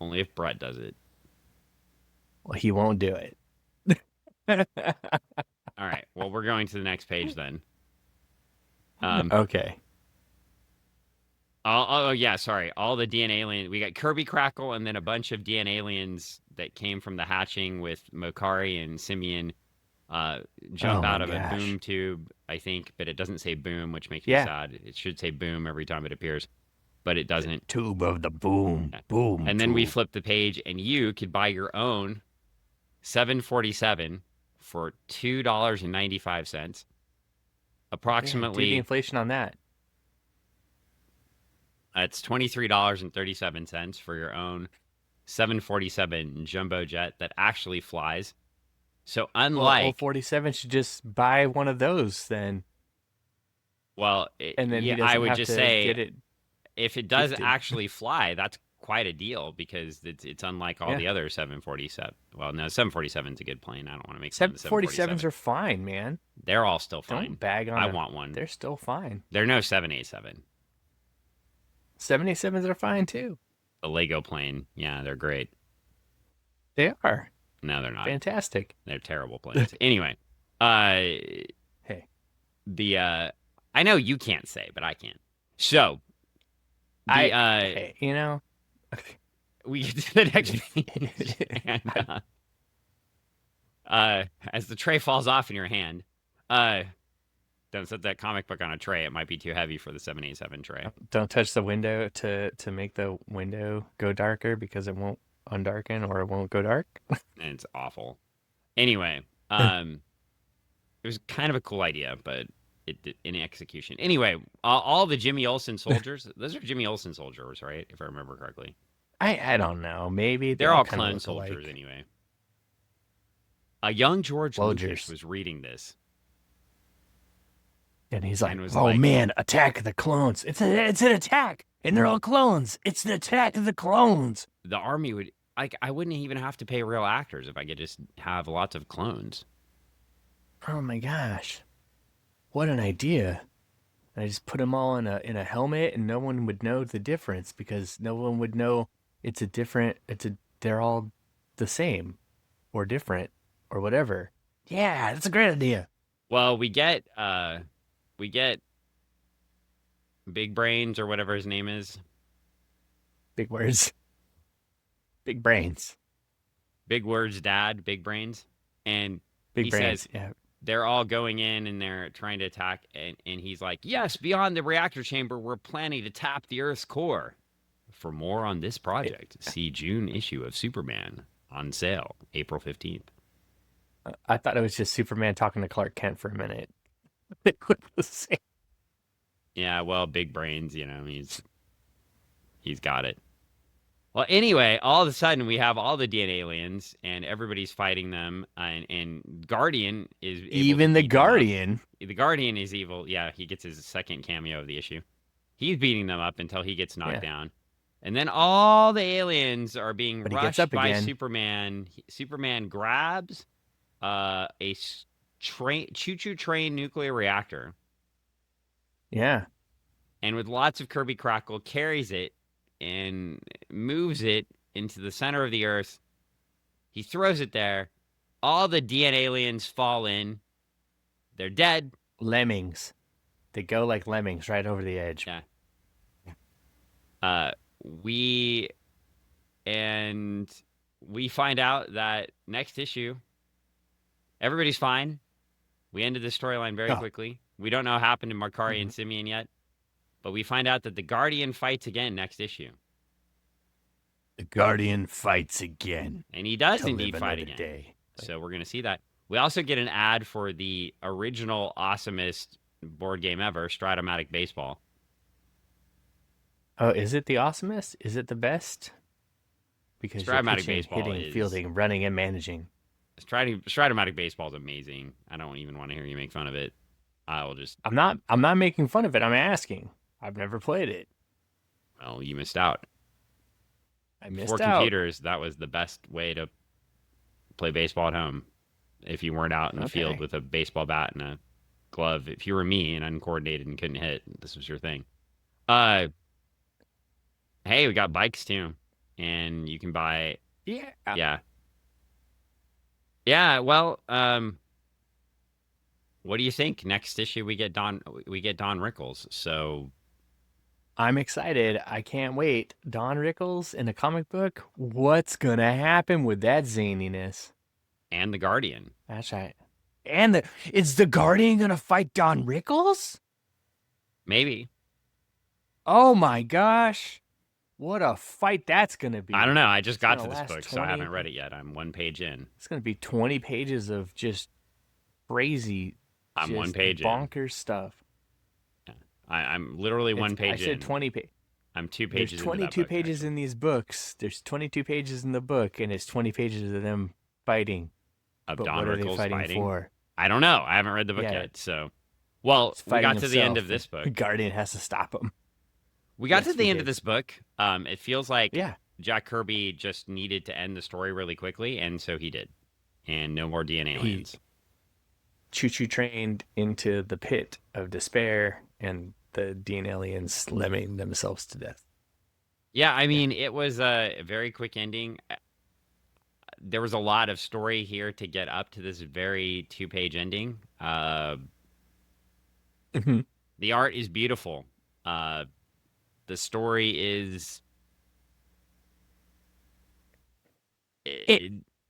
Only if Brett does it. Well, he won't do it. All right. Well, we're going to the next page then. Okay. Oh yeah, sorry. All the D.N.Aliens. We got Kirby Crackle and then a bunch of D.N.Aliens that came from the hatching with Mokari and Simeon jump Oh my out of a gosh. boom tube, I think, but it doesn't say boom, which makes me Yeah. sad. It should say boom every time it appears, but it doesn't. Tube of the boom. Yeah. Boom. And then we tube. flip the page and you could buy your own 747 for $2.95. Do Approximately the inflation on that. That's $23.37 for your own 747 jumbo jet that actually flies. So Well, unlike, 47 should just buy one of those then, and then yeah, he I doesn't would have just to say get it if it does gifted. actually fly, that's quite a deal because it's unlike all Yeah. the other 747. Well, no, 747 is a good plane. I don't want to make fun of the 747s 747. are fine, man. They're all still Don't fine. bag on I them. want one. They're still fine. They're no 787. 787s are fine too. The Lego plane, yeah, they're great. They are No, they're not. fantastic. They're terrible planes. Anyway, Hey, the I know you can't say, but I can. So the hey, you know, we get to the next page, and as the tray falls off in your hand, don't set that comic book on a tray. It might be too heavy for the 787 tray. don't touch the window to make the window go darker because it won't undarken or it won't go dark. And it's awful. Anyway, it was kind of a cool idea, but in execution. Anyway, all the Jimmy Olsen soldiers, those are Jimmy Olsen soldiers, right? If I remember correctly. I don't know. Maybe They're all kinda clone look soldiers alike. anyway. A young George Lucas Soldiers. was reading this. And he's like, and was Oh like, man, attack the clones. It's an attack. And they're all clones. It's an attack of the clones. the army would, like, I wouldn't even have to pay real actors if I could just have lots of clones. oh my gosh, what an idea. And I just put them all in a helmet and no one would know the difference because no one would know they're all the same or different or whatever. Yeah, that's a great idea. Well, we get Big Brains or whatever his name is. Big words. Big brains. Big Words Dad, Big Brains. And Big he brains. says Yeah. they're all going in and they're trying to attack. And he's like, yes, beyond the reactor chamber, we're planning to tap the Earth's core. For more on this project, see June issue of Superman on sale, April 15th. I thought it was just Superman talking to Clark Kent for a minute. It was the same. Yeah, well, Big Brains, he's got it. Well, anyway, all of a sudden we have all the D.N.Aliens and everybody's fighting them, and Guardian is able to Even the beat them up. Guardian. The Guardian is evil. Yeah, he gets his second cameo of the issue. He's beating them up until he gets knocked down. And then all the aliens are being But he gets rushed up by again. Superman. Superman grabs a choo-choo train nuclear reactor. Yeah. And with lots of Kirby crackle, carries it and moves it into the center of the Earth. He throws it there. All the D.N.Aliens fall in. They're dead. Lemmings. They go like lemmings right over the edge. Yeah. We find out that next issue, everybody's fine. We ended the storyline very quickly. We don't know what happened to Markari and Simeon yet, but we find out that the Guardian fights again next issue. The Guardian fights again. And he does to indeed live fight another again. day. So we're going to see that. We also get an ad for the original awesomest board game ever, Stratomatic Baseball. Oh, is it the awesomest? Is it the best? Because you're Stratomatic pitching, Baseball hitting, is fielding, running, and managing. Stratomatic Baseball is amazing. I don't even want to hear you make fun of it. I'll just. I'm not making fun of it. I'm asking. I've never played it. Well, you missed out. I missed For out. computers, that was the best way to play baseball at home. If you weren't out in the field with a baseball bat and a glove, if you were me and uncoordinated and couldn't hit, this was your thing. Hey, we got bikes too, and you can buy. Yeah. Well, what do you think? Next issue we get Don Rickles. So I'm excited. I can't wait. Don Rickles in a comic book. What's gonna happen with that zaniness? And the Guardian. That's right. And is the Guardian gonna fight Don Rickles? Maybe. Oh my gosh. What a fight that's gonna be. I don't know. I just got to gonna this last book, so I haven't read it yet. I'm one page in. It's gonna be 20 pages of just crazy, I'm just one page bonkers stuff. Yeah. I'm literally one page I said in. 20 pages. I'm 2 pages. There's 22 book, pages actually. in these books. There's 22 pages in the book, and it's 20 pages of them fighting. Of but Don what are Rickles they fighting for? I don't know. I haven't read the book yet. So, well, we got to the end of this book. The Guardian has to stop him. We got to the end of this book. It feels like Yeah. Jack Kirby just needed to end the story really quickly, and so he did. And no more D.N.Aliens. Choo-choo trained into the pit of despair, and the D.N.Aliens lemming themselves to death. Yeah, I mean, it was a very quick ending. There was a lot of story here to get up to this very 2-page ending. The art is beautiful. The story is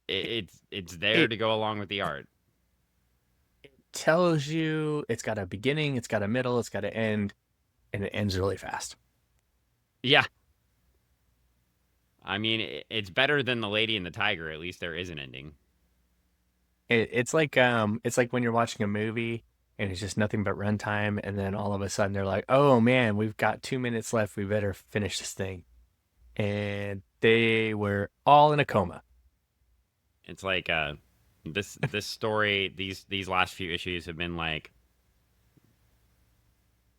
it's there to go along with the art. It tells you it's got a beginning, it's got a middle, it's got an end, and it ends really fast. Yeah. I mean, it's better than The Lady and the Tiger. At least there is an ending. It's like when you're watching a movie and it's just nothing but runtime, and then all of a sudden they're like, "Oh man, we've got 2 minutes left. We better finish this thing," and they were all in a coma. It's like this story. These last few issues have been like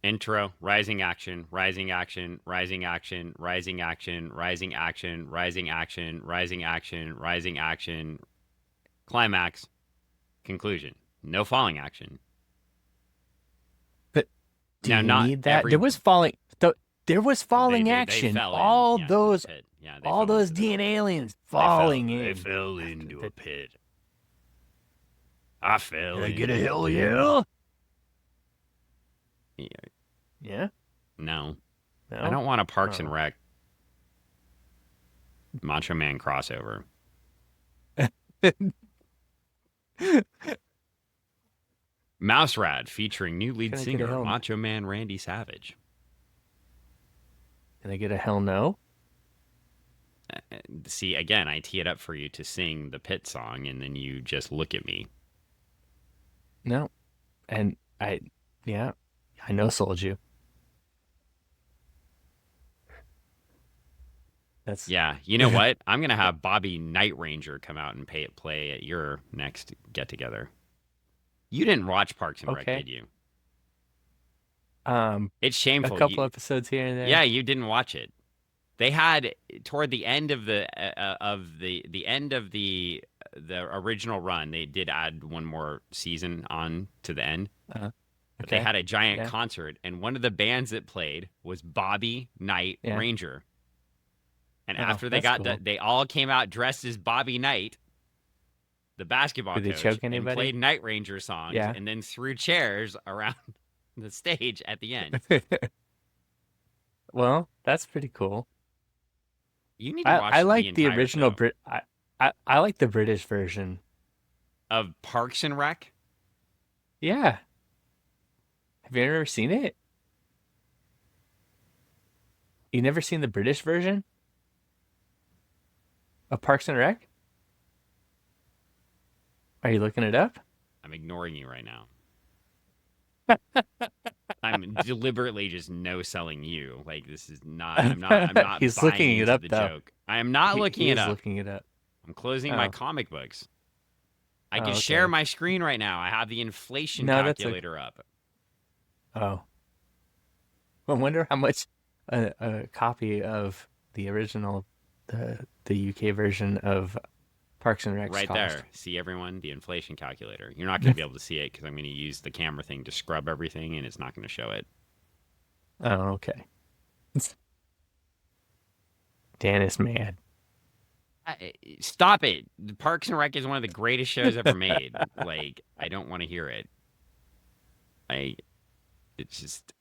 intro, rising action, rising action, rising action, rising action, rising action, rising action, rising action, rising action, climax, conclusion. No falling action. But do now, you not need that? every- There was falling. There was falling They action. fell in. All Yeah, those, they all fell those into the- D.N.Aliens falling in. They fell into a pit. I fell. Can I in. get a hell yeah? Yeah. No. No. I don't want a Parks Oh. and Rec Macho Man crossover. Mouse Rad featuring new lead Can I get a singer hell- Macho Man Randy Savage. Can I get a hell no? See, again, I tee it up for you to sing the Pit song, and then you just look at me. No. And I no sold you. That's Yeah, you know what? I'm gonna have Bobby Night Ranger come out and play at your next get together. You didn't watch Parks and Rec, okay. did you? It's A shameful. couple episodes here and Yeah, there. you didn't watch it. They had toward the end of the end of the original run. They did add one more season on to the end, Uh, but they okay. had a giant Yeah. concert, and one of the bands that played was Bobby Night Yeah. Ranger. And Oh, after they that's got cool. they all came out dressed as Bobby Knight, the basketball Did they coach, choke and anybody? played Night Ranger songs, Yeah. and then threw chairs around the stage at the end. Well, that's pretty cool. You need to I watch the like the entire original show I like the British version. of Parks and Rec. Yeah. Have you ever seen it? You never seen the British version of Parks and Rec? Are you looking it up? I'm ignoring you right now. I'm deliberately just no selling you. Like this is not. I'm not He's buying looking it into up the though. joke. I am not looking He it is up. looking it up. I'm closing my Oh. comic books. I Oh, can share okay. my screen right now. I have the inflation No, that's calculator up. Oh. I wonder how much a copy of the original the UK version of Parks and Rec Right cost. there. See everyone? The inflation calculator. You're not going to be able to see it because I'm going to use the camera thing to scrub everything and it's not going to show it. Oh, okay. Dan is mad. Stop it. Parks and Rec is one of the greatest shows ever made. Like, I don't want to hear it. It's just,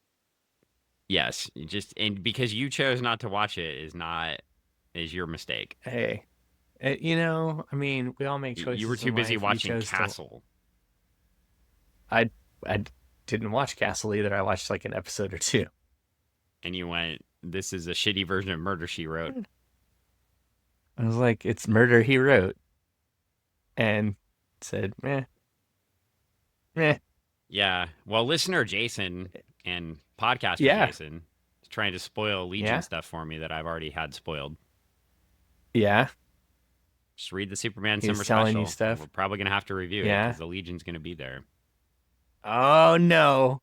yes, and because you chose not to watch it is your mistake. Hey, I mean, we all make choices. You were too in busy life. You watching chose to- Castle. I didn't watch Castle either. I watched like an episode or two. And you went, this is a shitty version of Murder, She Wrote. I was like, it's Murder He Wrote, and said, meh. Yeah. Well, listener Jason and podcaster Yeah. Jason is trying to spoil Legion Yeah. stuff for me that I've already had spoiled. Yeah. Just read the Superman He's Summer telling Special. you stuff? We're probably going to have to review it Yeah. because the Legion's going to be there. Oh no.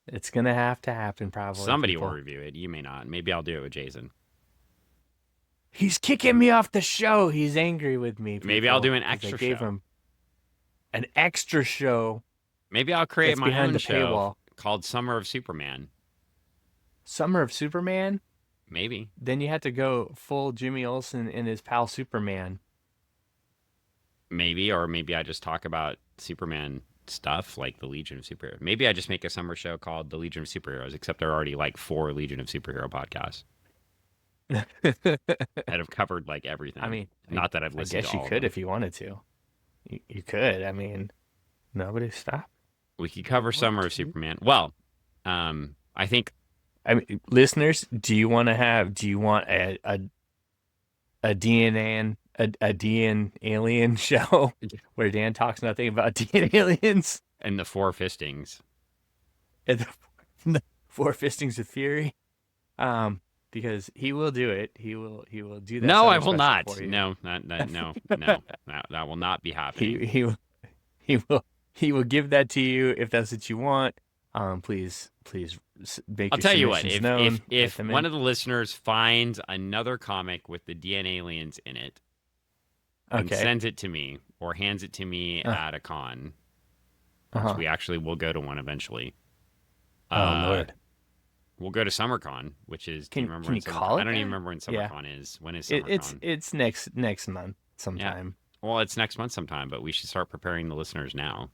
It's gonna have to happen probably. Somebody people. will review it. You may not. Maybe I'll do it with Jason. He's kicking me off the show. He's angry with me. Maybe I'll do an because I extra gave show. him an extra show. Maybe I'll create That's my behind own the show paywall. called Summer of Superman. Summer of Superman. Maybe. Then you have to go full Jimmy Olsen and his pal Superman. Maybe, or maybe I just talk about Superman stuff like the Legion of Superheroes. Maybe I just make a summer show called the Legion of Superheroes, except there are already like 4 Legion of Superhero podcasts that have covered like everything. I mean, not that I've I listened guess to you all could of them. if you wanted to. You could. I mean, nobody stopped. We could cover Summer of Superman. Well, I think I mean, listeners, do you want a D.N.Alien show where Dan talks nothing about D.N.Aliens in the 4 fistings. and the 4 fistings of fury? Because he will do it. He will do that. No, summer I will special not. for you. No, no. That will not be happening. He will give that to you if that's what you want. Please make. I'll your tell you what. submissions If known. if Get them one in. of the listeners finds another comic with the D.N.Aliens in it and Okay. sends it to me or hands it to me at a con, which Uh-huh. we actually will go to one eventually. Oh Lord. We'll go to SummerCon, which is. Do Can you remember you when call SummerCon? it I don't even that? remember when Yeah. SummerCon is. When is SummerCon? It's next month sometime. Well, it's next month sometime, but we should start preparing the listeners now.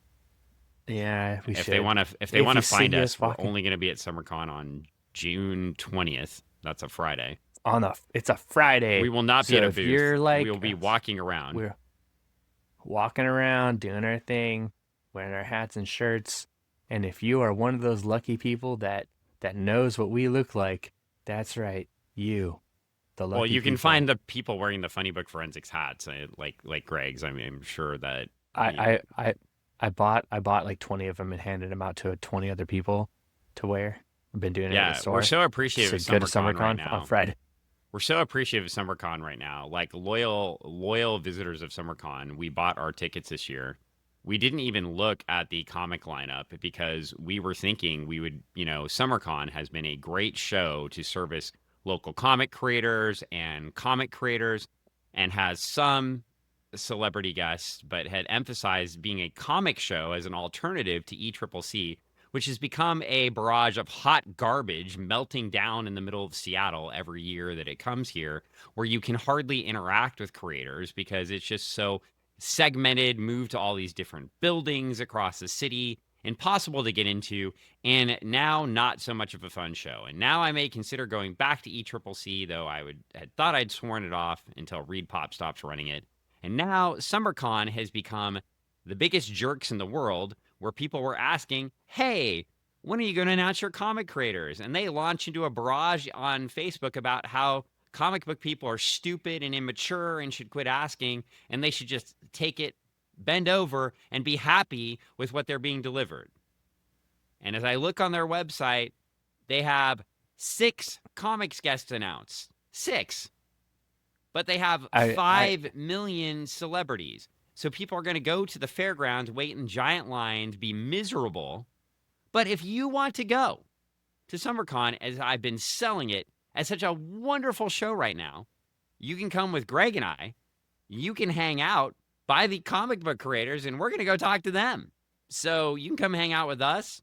Yeah, we If should. they want to, if they If want to you see find us us, we're walking- only going to be at SummerCon on June 20th. That's a Friday. It's a Friday. We will not be So at a if booth. you're like we will be us, walking around. We're walking around, doing our thing, wearing our hats and shirts. And if you are one of those lucky people that knows what we look like, that's right, you, the lucky Well, you can people. find the people wearing the Funny Book Forensics hats, like Greg's. I mean, I'm sure that. I bought like 20 of them and handed them out to 20 other people to wear. I've been doing it at the store. we're so appreciative So of go to SummerCon right SummerCon now. on Friday. We're so appreciative of SummerCon right now. Like loyal visitors of SummerCon, we bought our tickets this year. We didn't even look at the comic lineup because we were thinking we would, SummerCon has been a great show to service local comic creators and has some celebrity guests, but had emphasized being a comic show as an alternative to ECCC, which has become a barrage of hot garbage melting down in the middle of Seattle every year that it comes here, where you can hardly interact with creators because it's just so segmented, moved to all these different buildings across the city, impossible to get into, and now not so much of a fun show. And now I may consider going back to ECCC, though had thought I'd sworn it off until Reed Pop stops running it. And now SummerCon has become the biggest jerks in the world, where people were asking, hey, when are you going to announce your comic creators? And they launch into a barrage on Facebook about how comic book people are stupid and immature and should quit asking, and they should just take it, bend over, and be happy with what they're being delivered. And as I look on their website, they have 6 comics guests announced. 6. But they have 5 million celebrities. So people are going to go to the fairgrounds, wait in giant lines, be miserable. But if you want to go to SummerCon, as I've been selling it as such a wonderful show right now, you can come with Greg and I. You can hang out by the comic book creators, and we're going to go talk to them. So you can come hang out with us,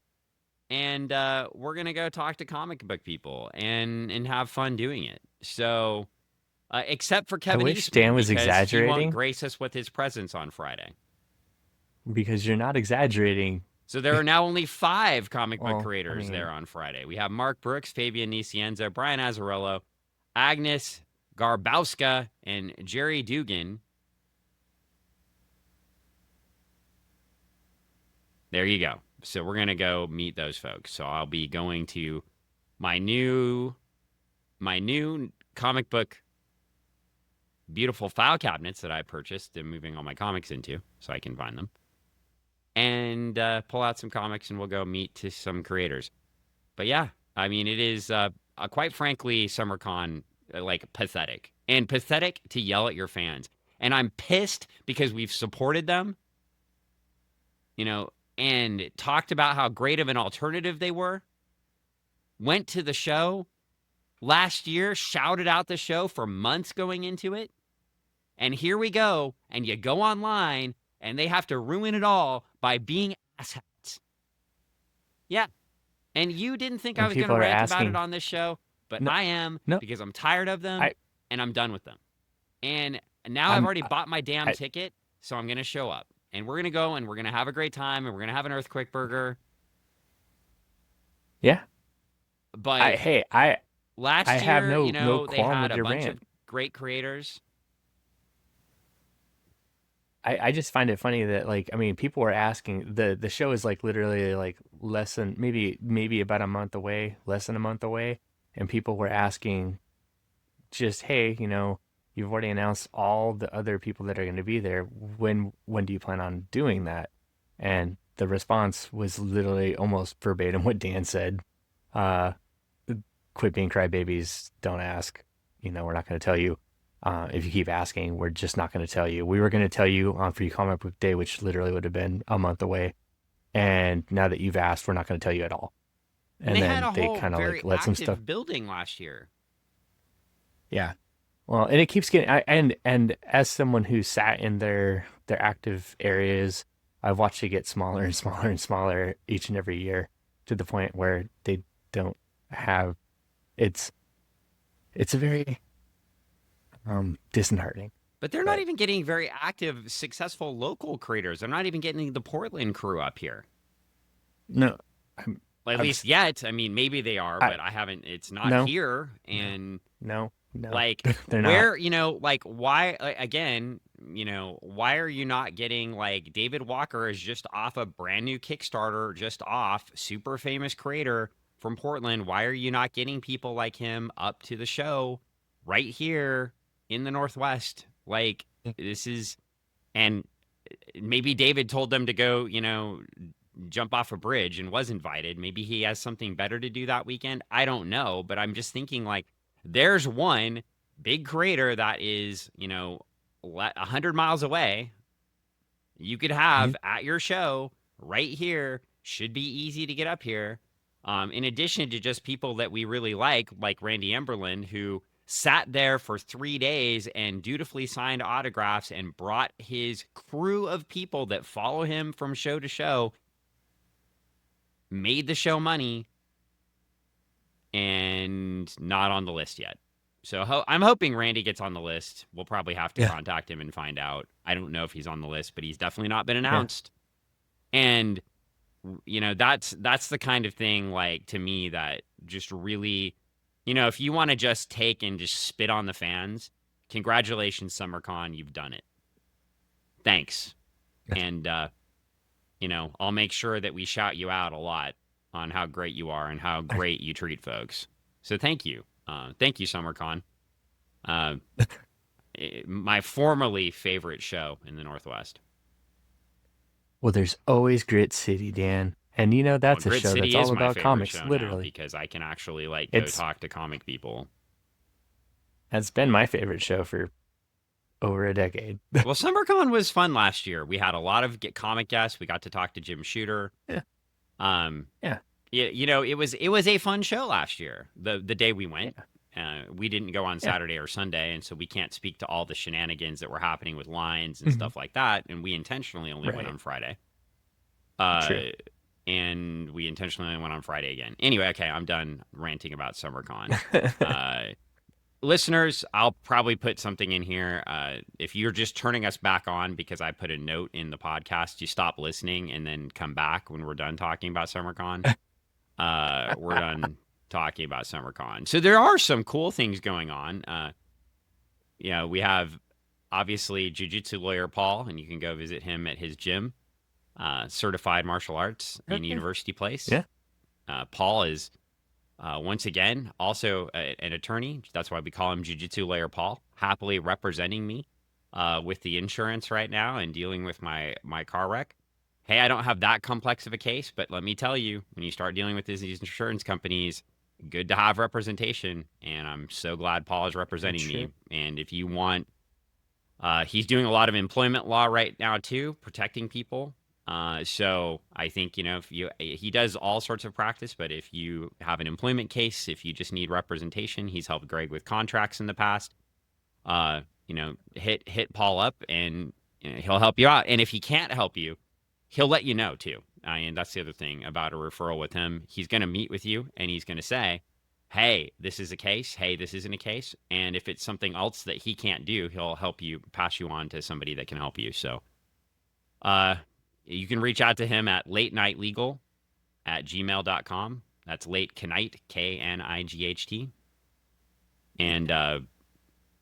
and we're going to go talk to comic book people and have fun doing it. So, except for Kevin wish Eastman, Dan was because exaggerating. he won't grace us with his presence on Friday. Because you're not exaggerating. So there are now only 5 comic book creators there on Friday. We have Mark Brooks, Fabian Nicienzo, Brian Azzarello, Agnes Garbowska, and Jerry Dugan. There you go. So we're going to go meet those folks. So I'll be going to my new comic book beautiful file cabinets that I purchased and moving all my comics into so I can find them. And pull out some comics, and we'll go meet to some creators. But yeah, I mean, it is quite frankly, SummerCon, like pathetic. And pathetic to yell at your fans. And I'm pissed because we've supported them, and talked about how great of an alternative they were. Went to the show last year, shouted out the show for months going into it. And here we go, and you go online, and they have to ruin it all by being asshats. Yeah. And you didn't think I was going to rant about it on this show, but I am, because I'm tired of them, and I'm done with them. And now I've already bought my damn ticket, so I'm going to show up. And we're going to go, and we're going to have a great time, and we're going to have an earthquake burger. Yeah. But last year, have no they had a bunch rant. of great creators. I just find it funny that people were asking, the show is literally less than maybe about a month away, less than a month away, and people were asking just, hey, you've already announced all the other people that are going to be there. When do you plan on doing that? And the response was literally almost verbatim what Dan said. Quit being crybabies, don't ask. We're not going to tell you. If you keep asking, we're just not going to tell you. We were going to tell you on Free Comic Book Day, which literally would have been a month away. And now that you've asked, we're not going to tell you at all. And they then had a they whole kind of very let some active stuff building last year. Yeah. Well, and it keeps getting, and as someone who sat in their active areas, I've watched it get smaller and smaller and smaller each and every year to the point where they don't have, it's a very disheartening. But they're not even getting very active, successful local creators. They're not even getting the Portland crew up here. No. At least yet. I mean, maybe they are, but I haven't. It's not here. And no, they're not. Why? Again, why are you not getting David Walker is just off a brand new Kickstarter, super famous creator from Portland. Why are you not getting people like him up to the show right here in the Northwest? This is, and maybe David told them to go, jump off a bridge and was invited. Maybe he has something better to do that weekend. I don't know, but I'm just thinking like there's one big creator that is, 100 miles away. You could have at your show right here. Should be easy to get up here. In addition to just people that we really like Randy Emberlin, who sat there for 3 days and dutifully signed autographs and brought his crew of people that follow him from show to show, made the show money, and not on the list yet. So I'm hoping Randy gets on the list. We'll probably have to contact him and find out. I don't know if he's on the list, but he's definitely not been announced. And that's the kind of thing, like, to me, that just really, if you want to just take and just spit on the fans, congratulations, SummerCon, you've done it. Thanks. And, I'll make sure that we shout you out a lot on how great you are and how great you treat folks. So thank you. Thank you, SummerCon. My formerly favorite show in the Northwest. Well, there's always Grit City, Dan. And that's a show that's all about comics, literally. Because I can actually go talk to comic people. That's been my favorite show for over a decade. Well, SummerCon was fun last year. We had a lot of comic guests. We got to talk to Jim Shooter. Yeah. It was a fun show last year. The day we went. Yeah. We didn't go on Saturday or Sunday, and so we can't speak to all the shenanigans that were happening with lines and stuff like that. And we intentionally only went on Friday. True. And we intentionally only went on Friday again. Anyway, okay, I'm done ranting about SummerCon. Listeners, I'll probably put something in here. If you're just turning us back on because I put a note in the podcast, you stop listening and then come back when we're done talking about SummerCon. We're done talking about SummerCon. So there are some cool things going on. We have, obviously, Jiu-Jitsu lawyer Paul, and you can go visit him at his gym, Certified Martial Arts in University Place. Yeah. Paul is, once again, also an attorney. That's why we call him Jiu-Jitsu lawyer Paul, happily representing me with the insurance right now and dealing with my car wreck. Hey, I don't have that complex of a case, but let me tell you, when you start dealing with these insurance companies, good to have representation, and I'm so glad Paul is representing me. And if you want, he's doing a lot of employment law right now too, protecting people. So I think, he does all sorts of practice, but if you have an employment case, if you just need representation, he's helped Greg with contracts in the past. Hit Paul up and he'll help you out. And if he can't help you, he'll let you know too. And that's the other thing about a referral with him. He's going to meet with you and he's going to say, hey, this is a case. Hey, this isn't a case. And if it's something else that he can't do, he'll help you, pass you on to somebody that can help you. So you can reach out to him at lateknightlegal@gmail.com. That's late Knight, Knight. And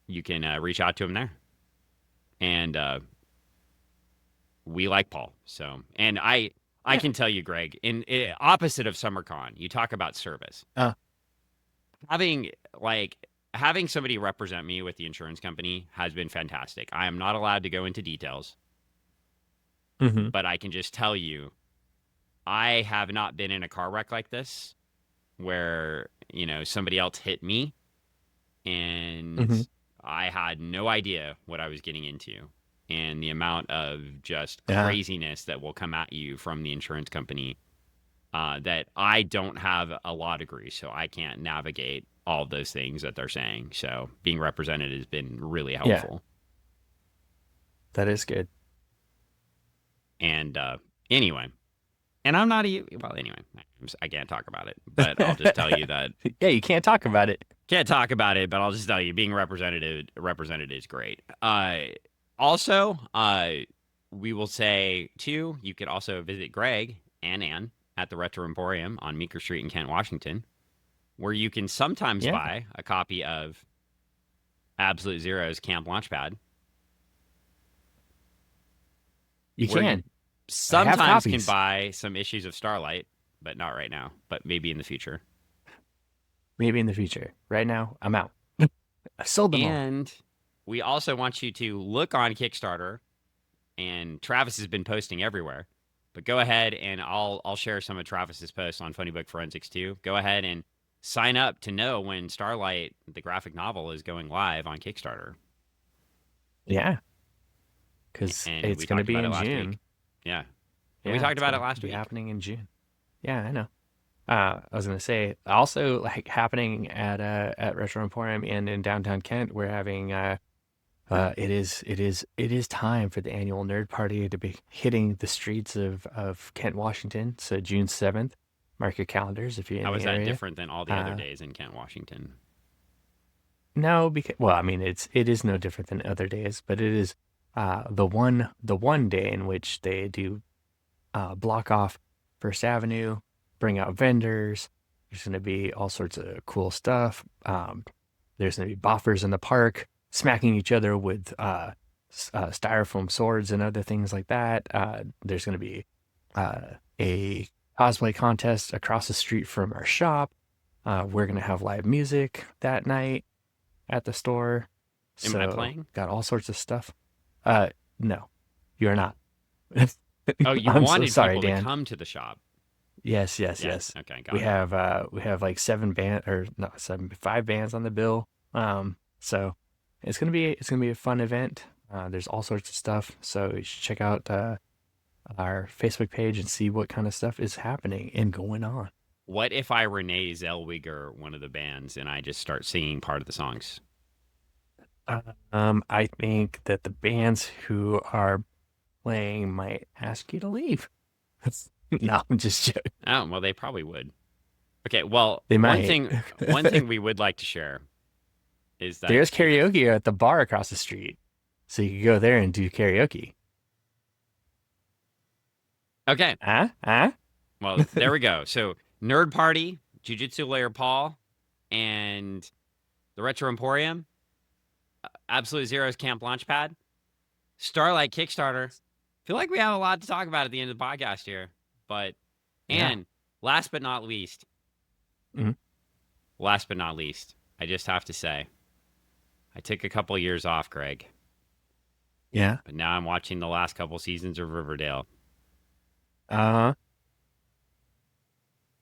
you can reach out to him there. And we like Paul. So, and I can tell you, Greg, in opposite of SummerCon, you talk about service. Having somebody represent me with the insurance company has been fantastic. I am not allowed to go into details, but I can just tell you, I have not been in a car wreck like this where, somebody else hit me and I had no idea what I was getting into. And the amount of just craziness that will come at you from the insurance company, that I don't have a law degree, so I can't navigate all of those things that they're saying. So being represented has been really helpful. That is good. And anyway, and I'm not anyway, I can't talk about it, but I'll just tell you that. Yeah, you can't talk about it. Can't talk about it, but I'll just tell you, being represented is great. Also, we will say, too, you could also visit Greg and Ann at the Retro Emporium on Meeker Street in Kent, Washington, where you can sometimes buy a copy of Absolute Zero's Camp Launchpad. You can. Sometimes can buy some issues of Starlight, but not right now, but maybe in the future. Maybe in the future. Right now, I'm out. I sold them all. And we also want you to look on Kickstarter, and Travis has been posting everywhere, But go ahead and I'll share some of Travis's posts on Funny Book Forensics too. Go ahead and sign up to know when Starlight, the graphic novel, is going live on Kickstarter. Yeah. Because And it's we going to talked be about it in last June. week. Yeah. Yeah, We talked it's about it gonna last be week. happening in June. Yeah, I know. I was gonna say also like happening at Retro Emporium and in downtown Kent, we're having it is time for the annual nerd party to be hitting the streets of Kent, Washington. So June 7th. Mark your calendars if you're in How the is that area. different than all the other Uh, days in Kent, Washington? No, because well, I mean it is no different than other days, but it is the one day in which they do block off First Avenue, bring out vendors. There's going to be all sorts of cool stuff. There's going to be boffers in the park smacking each other with styrofoam swords and other things like that. There's going to be a cosplay contest across the street from our shop. We're going to have live music that night at the store. Am I So playing? got all sorts of stuff. No, you're not. Oh, you I'm so wanted sorry, people to Dan. come to the shop. Yes. Okay, got We it. have like 5 bands on the bill. So it's gonna be a fun event. There's all sorts of stuff. So you should check out our Facebook page and see what kind of stuff is happening and going on. What if I Renee Zellweger one of the bands and I just start singing part of the songs? I think that the bands who are playing might ask you to leave. No, I'm just joking. Oh, well, they probably would. Okay, well, They one might. thing we would like to share is that There's karaoke at the bar across the street, so you could go there and do karaoke. okay. Huh? Well, there we go. So, Nerd Party, Jiu-Jitsu Layer Paul, and the Retro Emporium, Absolute Zero's Camp Launchpad, Starlight Kickstarter. Feel like we have a lot to talk about at the end of the podcast here. But, Yeah. and last but not least, Mhm. I just have to say, I took a couple years off, Greg, Yeah. but now I'm watching the last couple seasons of Riverdale. Uh-huh.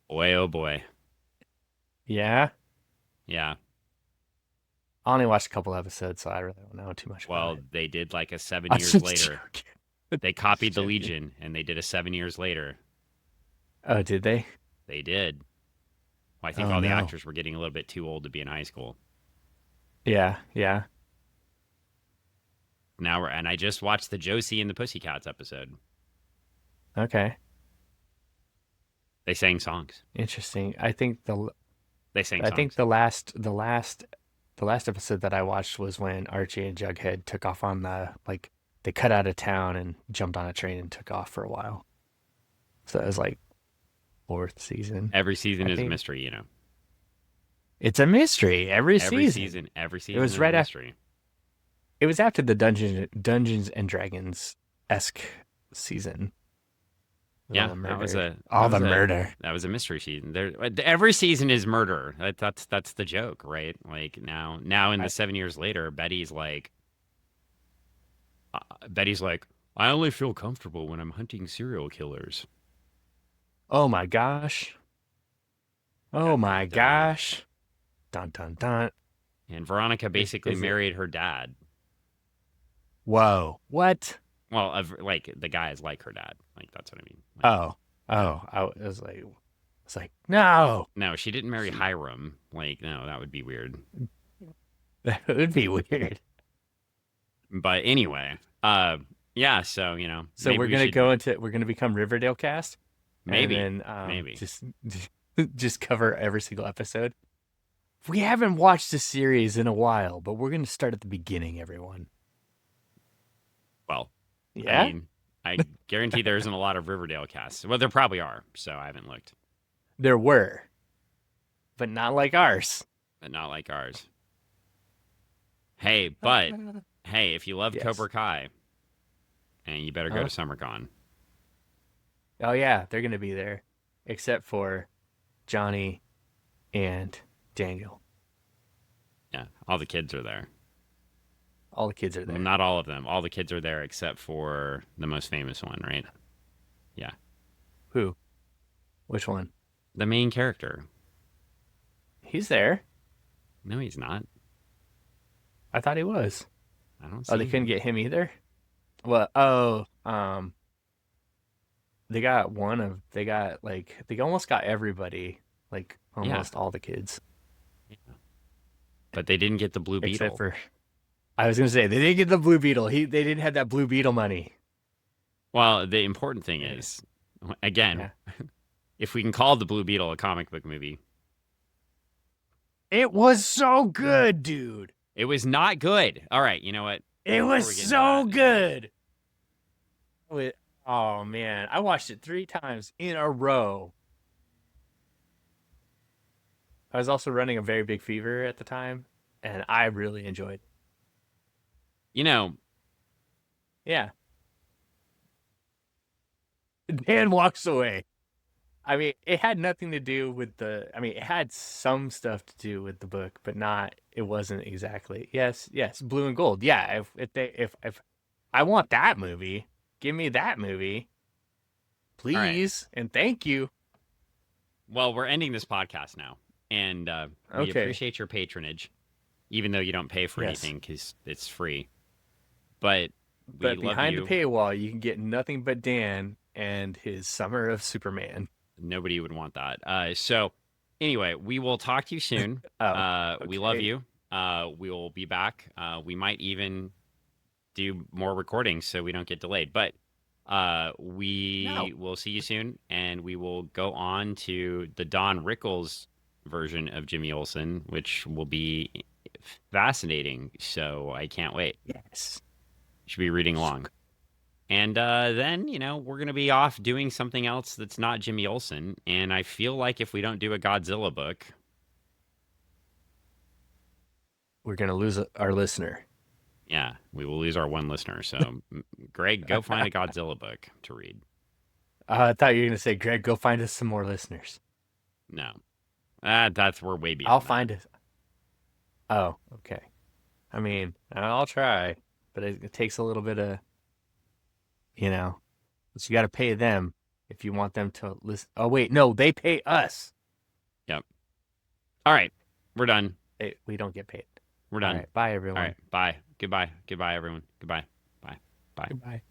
Boy, oh boy. Yeah. Yeah. I only watched a couple episodes, so I really don't know too much Well, about it. they did like a 7 I'm years just later. joking. They copied the joking. Legion, and they did a 7 years later. Oh, did they? They did. Well, I think Oh, all the no. actors were getting a little bit too old to be in high school. Yeah. And I just watched the Josie and the Pussycats episode. Okay. They sang songs. Interesting. I think They sang songs. the last episode that I watched was when Archie and Jughead took off on they cut out of town and jumped on a train and took off for a while. So it was like 4th season. Every season I is a think- mystery, you know. It's a mystery every Every season. season was is right a after- mystery. It was after the Dungeons and Dragons-esque season. With Yeah, all the that was murder. a all that the was a- murder. That was a mystery season. Every season is murder. That's the joke, right? Like now in the 7 years later, Betty's like, I only feel comfortable when I'm hunting serial killers. Oh my gosh. Oh my dun. gosh. Dun dun dun. And Veronica basically is it- married her dad. Whoa. What? Well, like the guy is like her dad. Like that's what I mean. Like, Oh. I was like, no. no, she didn't marry Hiram. Like, no, that would be weird. That would be weird. But anyway, yeah. So you know, So maybe we're we gonna should- we're gonna become Riverdale cast. Maybe, And then, maybe. just cover every single episode. We haven't watched the series in a while, but we're gonna start at the beginning, everyone. Well, Yeah. I mean, I guarantee there isn't a lot of Riverdale casts. Well, there probably are. So I haven't looked, There were, but not like ours. but not like ours. Hey, but hey, if you love Yes. Cobra Kai, and you better go Huh? to SummerCon. Oh yeah, they're gonna be there, except for Johnny and Daniel. Yeah, all the kids are there. All the kids are there. Well, not all of them. All the kids are there except for the most famous one, right? Yeah. Who? Which one? The main character. He's there. No, he's not. I thought he was. I don't Oh, see they couldn't him. get him either? Well, oh, they got they almost got everybody, like almost all the kids. Yeah. But they didn't get the Blue Beetle. Except for, I was gonna say they didn't get the Blue Beetle. They didn't have that Blue Beetle money. Well, the important thing is, again, if we can call the Blue Beetle a comic book movie. It was so good, dude. It was not good. All right, you know what? It was so good. Oh man, I watched it 3 times in a row. I was also running a very big fever at the time, and I really enjoyed it. You know, Yeah. Dan walks away. I mean, it had nothing to do with it had some stuff to do with the book, but it wasn't exactly. Yes, Blue and Gold. Yeah, if I want that movie, give me that movie. Please, and thank you. well, we're ending this podcast now, and we Okay. appreciate your patronage, even though you don't pay for Yes. anything because it's free. But we But love behind you. the paywall, you can get nothing but Dan and his Summer of Superman. Nobody would want that. So, anyway, we will talk to you soon. We love okay. you. We will be back. We might even do more recordings so we don't get delayed. But we will see you soon, and we will go on to the Don Rickles version of Jimmy Olsen, which will be fascinating. So I can't wait. Yes. Should be reading along. And then, we're going to be off doing something else that's not Jimmy Olsen. And I feel like if we don't do a Godzilla book, We're going to lose our listener. yeah, we will lose our one listener. So, Greg, go find a Godzilla book to read. I thought you were going to say, Greg, go find us some more listeners. No. That's we're way beyond I'll that. find it. Oh, okay. I mean, I'll try, but it takes a little bit of, but you got to pay them if you want them to listen. Oh, wait, no, they pay us. Yep. All right. We're done. We don't get paid. We're done. All right, bye, everyone. All right. Bye. Goodbye. Goodbye, everyone. Goodbye. Bye. Bye. Goodbye.